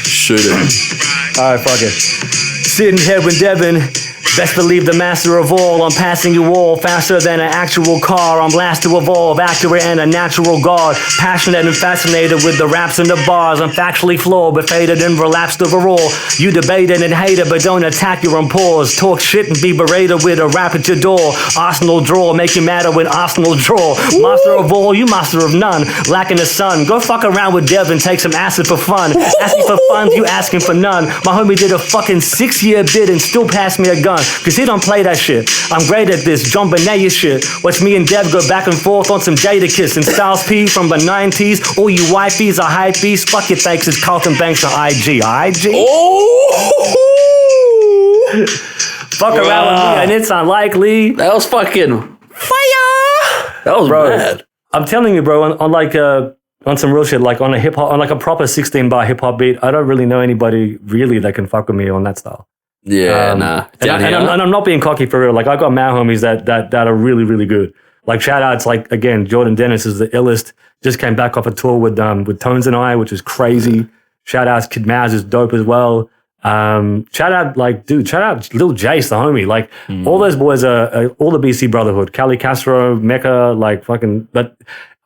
Shoot it. All right, fuck it. Sitting here with Devin. Best believe the master of all. I'm passing you all faster than an actual car. I'm blast to evolve, accurate and a natural god. Passionate and fascinated with the raps and the bars. I'm factually flawed, but faded and relapsed overall. You debated and hated, but don't attack your own pause. Talk shit and be berated with a rap at your door. Arsenal draw, make you matter when Arsenal draw. Master of all, you master of none. Lacking the sun. Go fuck around with Dev and take some acid for fun. Asking for funds, you asking for none. My homie did a fucking 6-year bid and still passed me a gun. Cause he don't play that shit. I'm great at this, John Benet shit. Watch me and Dev go back and forth on some Jada Kiss and Styles P from the 90s. All you wifeys are hypebeast. Fuck your thanks, it's Carlton Banks on IG. IG? Oh! Fuck around with me and it's unlikely. That was fucking fire! That was mad. I'm telling you, bro, on some real shit, like on a hip hop, on like a proper 16-bar hip hop beat, I don't really know anybody really that can fuck with me on that style. Yeah, nah. And I'm not being cocky for real. Like I got mad homies that are really, really good. Like shout outs, like again, Jordan Dennis is the illest. Just came back off a tour with Tones and I, which is crazy. Shout outs, Kid Maz is dope as well. Shout out Lil Jace, the homie. Like all those boys are all the BC Brotherhood. Cali Castro, Mecca, like fucking. But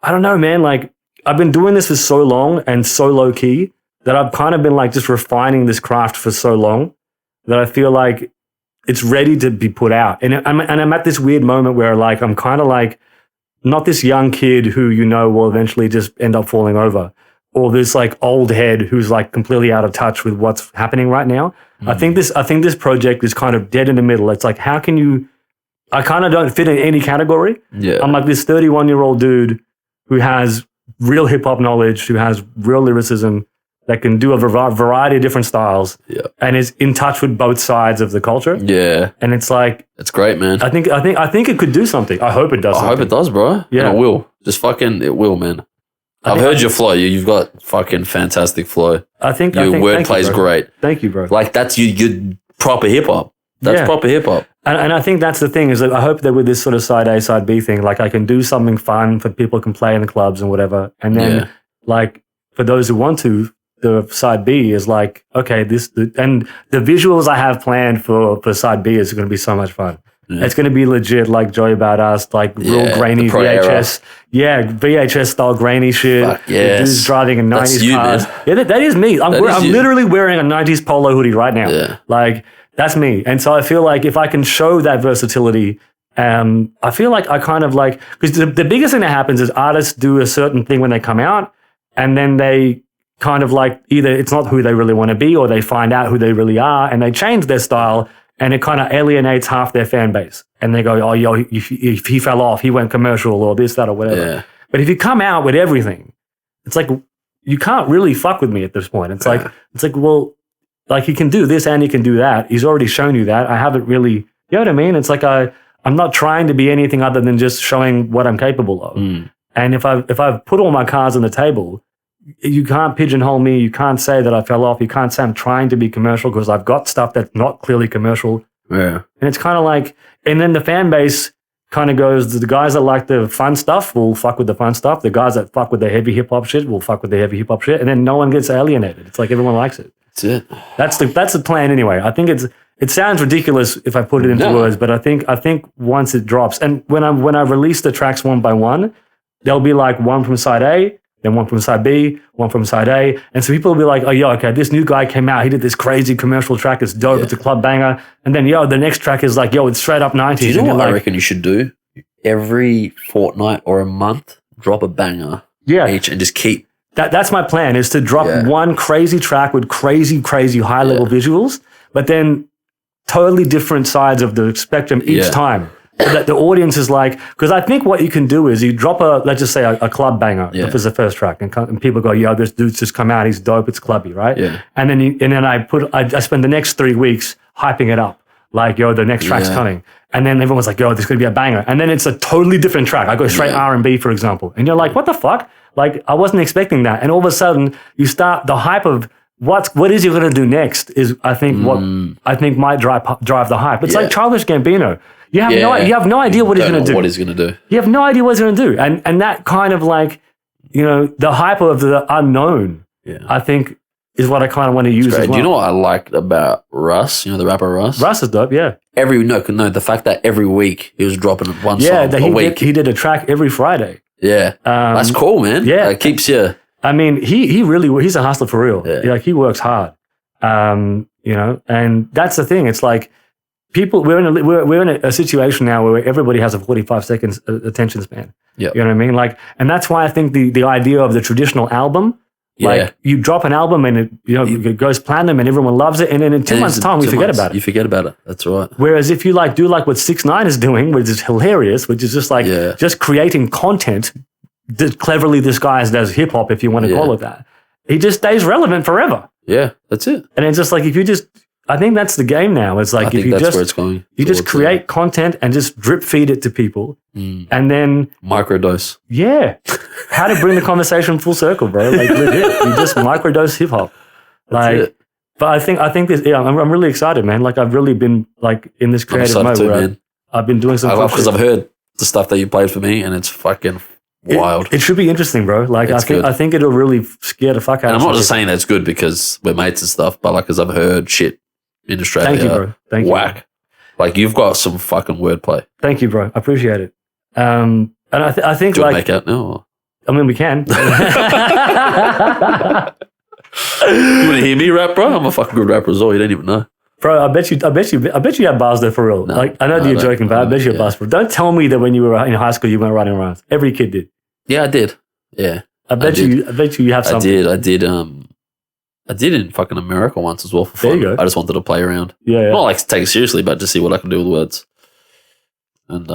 I don't know, man. Like I've been doing this for so long and so low key that I've kind of been like just refining this craft for so long that I feel like it's ready to be put out. And I'm at this weird moment where like, I'm kind of like, not this young kid who, will eventually just end up falling over, or this like old head who's like completely out of touch with what's happening right now. I think this project is kind of dead in the middle. It's like, how can you, I kind of don't fit in any category. Yeah. I'm like this 31-year-old dude who has real hip hop knowledge, who has real lyricism, that can do a variety of different styles, and is in touch with both sides of the culture. Yeah, and it's like it's great, man. I think it could do something. I hope it does. I hope it does, bro. Yeah, and it will. Just fucking, it will, man. I've heard your flow. You've got fucking fantastic flow. I think your wordplay is great. Thank you, bro. Like that's you proper hip hop. That's proper hip hop. And I think that's the thing is that I hope that with this sort of side A, side B thing, like I can do something fun for people can play in the clubs and whatever, and then like for those who want to. The side B is like, okay, and the visuals I have planned for side B is going to be so much fun. It's going to be legit, like Joy About Us, like real grainy VHS. Era. Yeah, VHS style grainy shit. Fuck yes. Dudes driving a 90s cars. Man. Yeah, that is me. I'm literally wearing a 90s polo hoodie right now. Yeah. Like, that's me. And so I feel like if I can show that versatility, I feel like I kind of like, because the biggest thing that happens is artists do a certain thing when they come out, and then they kind of like either it's not who they really want to be or they find out who they really are and they change their style and it kind of alienates half their fan base. And they go, oh, yo, if he fell off, he went commercial or this, that, or whatever. Yeah. But if you come out with everything, it's like, you can't really fuck with me at this point. It's like, well, like he can do this and he can do that. He's already shown you that. I haven't really, you know what I mean? It's like I'm not trying to be anything other than just showing what I'm capable of. And if I've put all my cards on the table, you can't pigeonhole me. You can't say that I fell off. You can't say I'm trying to be commercial because I've got stuff that's not clearly commercial. Yeah. And it's kind of like, and then the fan base kind of goes, the guys that like the fun stuff will fuck with the fun stuff. The guys that fuck with the heavy hip hop shit will fuck with the heavy hip hop shit. And then no one gets alienated. It's like everyone likes it. That's it. That's the plan anyway. I think it sounds ridiculous if I put it into words, but I think once it drops, and when I release the tracks one by one, there'll be like one from side A, then one from side B, one from side A. And so people will be like, oh, yo, okay, this new guy came out. He did this crazy commercial track. It's dope. Yeah. It's a club banger. And then, yo, the next track is like, yo, it's straight up 90s. Do you know what like, I reckon you should do? Every fortnight or a month, drop a banger each and just keep. That's my plan, is to drop one crazy track with crazy high-level visuals, but then totally different sides of the spectrum each time. So that the audience is like, because I think what you can do is you drop let's just say a club banger if it's the first track, and people go, yo, this dude's just come out, he's dope, it's clubby, right? Yeah. And then I spend the next 3 weeks hyping it up, like, yo, the next track's coming. And then everyone's like, yo, there's going to be a banger. And then it's a totally different track. I go straight R&B, for example. And you're like, what the fuck? Like, I wasn't expecting that. And all of a sudden, you start the hype of what is he going to do next is, I think, what I think might drive the hype. It's like Childish Gambino. You have no idea what he's going to do. What he's going to do. You have no idea what he's going to do. And that kind of like, you know, the hype of the unknown, I think, is what I kind of want to use as well. Do you know what I liked about Russ? You know, the rapper Russ? Russ is dope, yeah. The fact that every week he was dropping one song a week. He did a track every Friday. Yeah. That's cool, man. Yeah. It keeps you... I mean, he's a hustler for real. Yeah. Like, he works hard. You know, and that's the thing. It's like, we're in a situation now where everybody has a 45 seconds attention span. Yeah. You know what I mean? Like, and that's why I think the idea of the traditional album, like, you drop an album and it goes platinum and everyone loves it, and then in 2 months' time we forget about it. You forget about it. That's right. Whereas if you like do like what 6ix9ine is doing, which is hilarious, which is just like just creating content cleverly disguised as hip hop, if you want to call it that, he just stays relevant forever. Yeah, that's it. And it's just like, if you just, I think that's the game now. It's like, if you that's where it's going. You just create content and just drip feed it to people, and then microdose. Yeah, how to bring the conversation full circle, bro? Like, legit, you just microdose hip hop. Like, but I think this. Yeah, I'm really excited, man. Like, I've really been like in this creative mode where I've been doing some. Because I've heard the stuff that you played for me, and it's fucking wild. It should be interesting, bro. Like, I think it'll really scare the fuck out. And I'm not just saying that's good because we're mates and stuff, but like, because I've heard shit in Australia. Thank you, bro. Thank you. Whack. Like, you've got some fucking wordplay. Thank you, bro. I appreciate it. And I think, do you like, make out now? Or? I mean, we can. You want to hear me rap, bro? I'm a fucking good rapper as well. You don't even know. Bro, I bet you have bars there for real. No, like, I know that you're joking, but I bet you have bars for real. Don't tell me that when you were in high school you went running around. Every kid did. Yeah, I did. Yeah. I bet you have something. I did in fucking America once as well for fun. There you go. I just wanted to play around. Yeah. Not like to take it seriously, but to see what I can do with words. And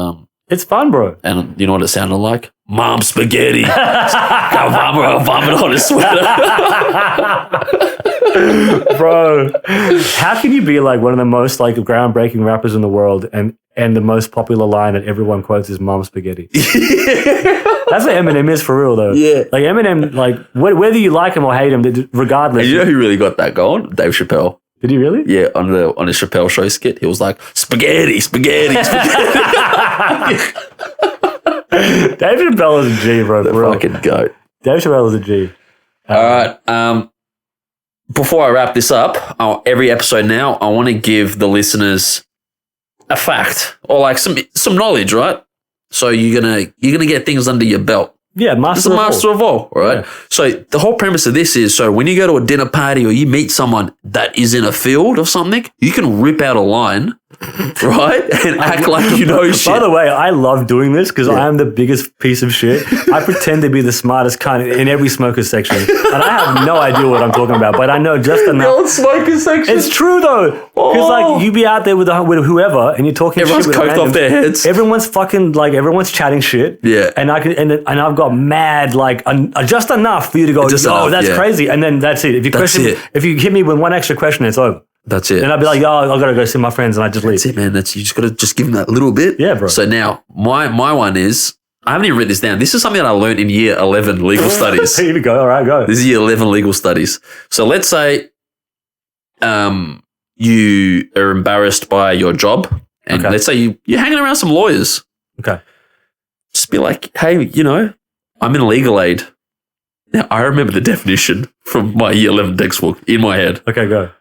it's fun, bro. And you know what it sounded like? Mom spaghetti. Got vomit on his sweater. Bro, how can you be like one of the most like groundbreaking rappers in the world and the most popular line that everyone quotes is "Mom spaghetti"? That's what Eminem is for real, though. Yeah, like Eminem, like whether you like him or hate him, regardless. And you know who really got that going? Dave Chappelle. Did he really? Yeah, on his Chappelle show skit, he was like spaghetti. Dave Chappelle is a G, bro. The fucking goat. Dave Chappelle is a G. All right. Before I wrap this up, every episode now, I want to give the listeners a fact or like some knowledge, right? So you're gonna get things under your belt Yeah, It's the master of all, right? Yeah. So the whole premise of this is, so when you go to a dinner party or you meet someone that is in a field or something, you can rip out a line, right? And act like you know shit. By the way, I love doing this because I am the biggest piece of shit. I pretend to be the smartest cunt in every smoker's section. And I have no idea what I'm talking about, but I know just enough. Old smoker section. It's true though. Because like you be out there with whoever and you're talking Everyone's shit with coked off their heads. Everyone's fucking like, everyone's chatting shit. Yeah. And I've got mad, like just enough for you to go, Just yo, enough, that's yeah. crazy. And then that's it. If you hit me with one extra question, it's over. That's it. And I'd be like, yo, I gotta go see my friends, and I just leave. That's it, man. You just got to just give them that little bit. Yeah, bro. So now my one is, I haven't even written this down. This is something that I learned in year 11 legal studies. Here we go. All right, go. This is year 11 legal studies. So let's say you are embarrassed by your job, and let's say you're hanging around some lawyers. Okay. Just be like, hey, I'm in legal aid. Now, I remember the definition from my year 11 textbook in my head. Okay, go.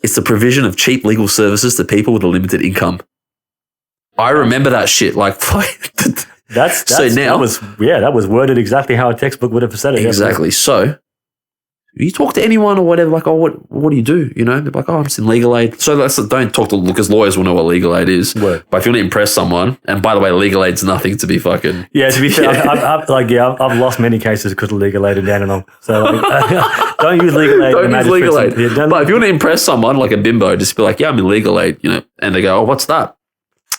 It's the provision of cheap legal services to people with a limited income. I remember that shit. Like, That's so now that was worded exactly how a textbook would have said it. exactly. So you talk to anyone or whatever, like, oh, what do you do? They're like, oh, I'm just in legal aid. So don't talk to, because lawyers will know what legal aid is. Word. But if you want to impress someone, and by the way, legal aid's nothing to be fucking. Yeah, to be fair, I've lost many cases because of legal aid in Dandenong. So don't use legal aid. Don't use legal aid. But if you want to impress someone like a bimbo, just be like, yeah, I'm in legal aid, and they go, oh, what's that?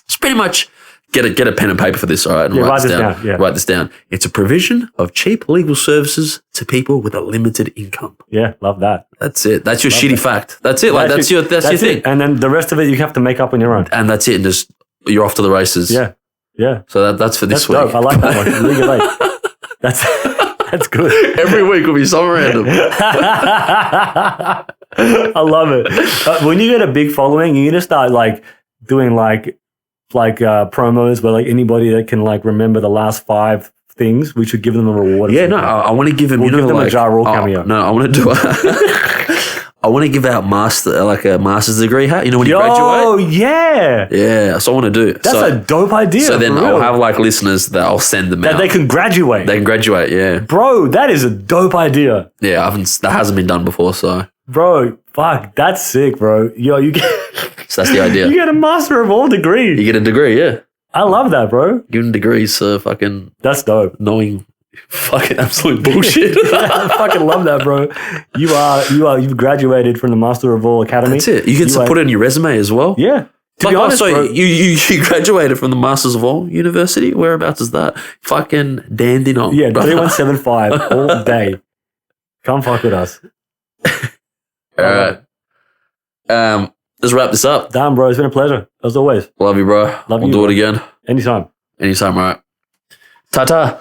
It's pretty much get a pen and paper for this, all right? And write this down. Yeah. Write this down. It's a provision of cheap legal services to people with a limited income. Yeah, love that. That's it. That's your shitty fact. That's it. Like that's your thing. And then the rest of it you have to make up on your own. And that's it. And just you're off to the races. Yeah. Yeah. So that's for this That's week. dope. I like that one. Legal aid. That's good. Every week will be something random. I love it. When you get a big following, you need to start like doing like promos where like anybody that can like remember the last 5 things, we should give them a reward. Yeah, no, I want to give them. We'll give them like, a Ja Rule cameo. No, I want to do. I want to give out a master's degree hat. When you graduate. Oh yeah, yeah. So I want to do. That's a dope idea. So then for I'll real. have like listeners that I'll send them that out. they can graduate. They can graduate. Yeah, bro. That is a dope idea. yeah. That hasn't been done before, so. Bro, fuck, that's sick, bro. Yo, you get. So that's the idea. You get a master of all degree. You get a degree, yeah. I love that, bro. Giving degrees for fucking That's dope. knowing fucking absolute bullshit. I fucking love that, bro. You've graduated from the Master of All Academy. That's it. You can put it in your resume as well. Yeah. To Like, be honest, so bro, you graduated from the Masters of All University? Whereabouts is that? Fucking Dandenong. yeah, 3175 all day. Come fuck with us. All right. Let's wrap this up. Damn, bro, it's been a pleasure as always. Love you, bro. Love we'll you, do bro. it again. Anytime. Anytime, all right. Ta-ta.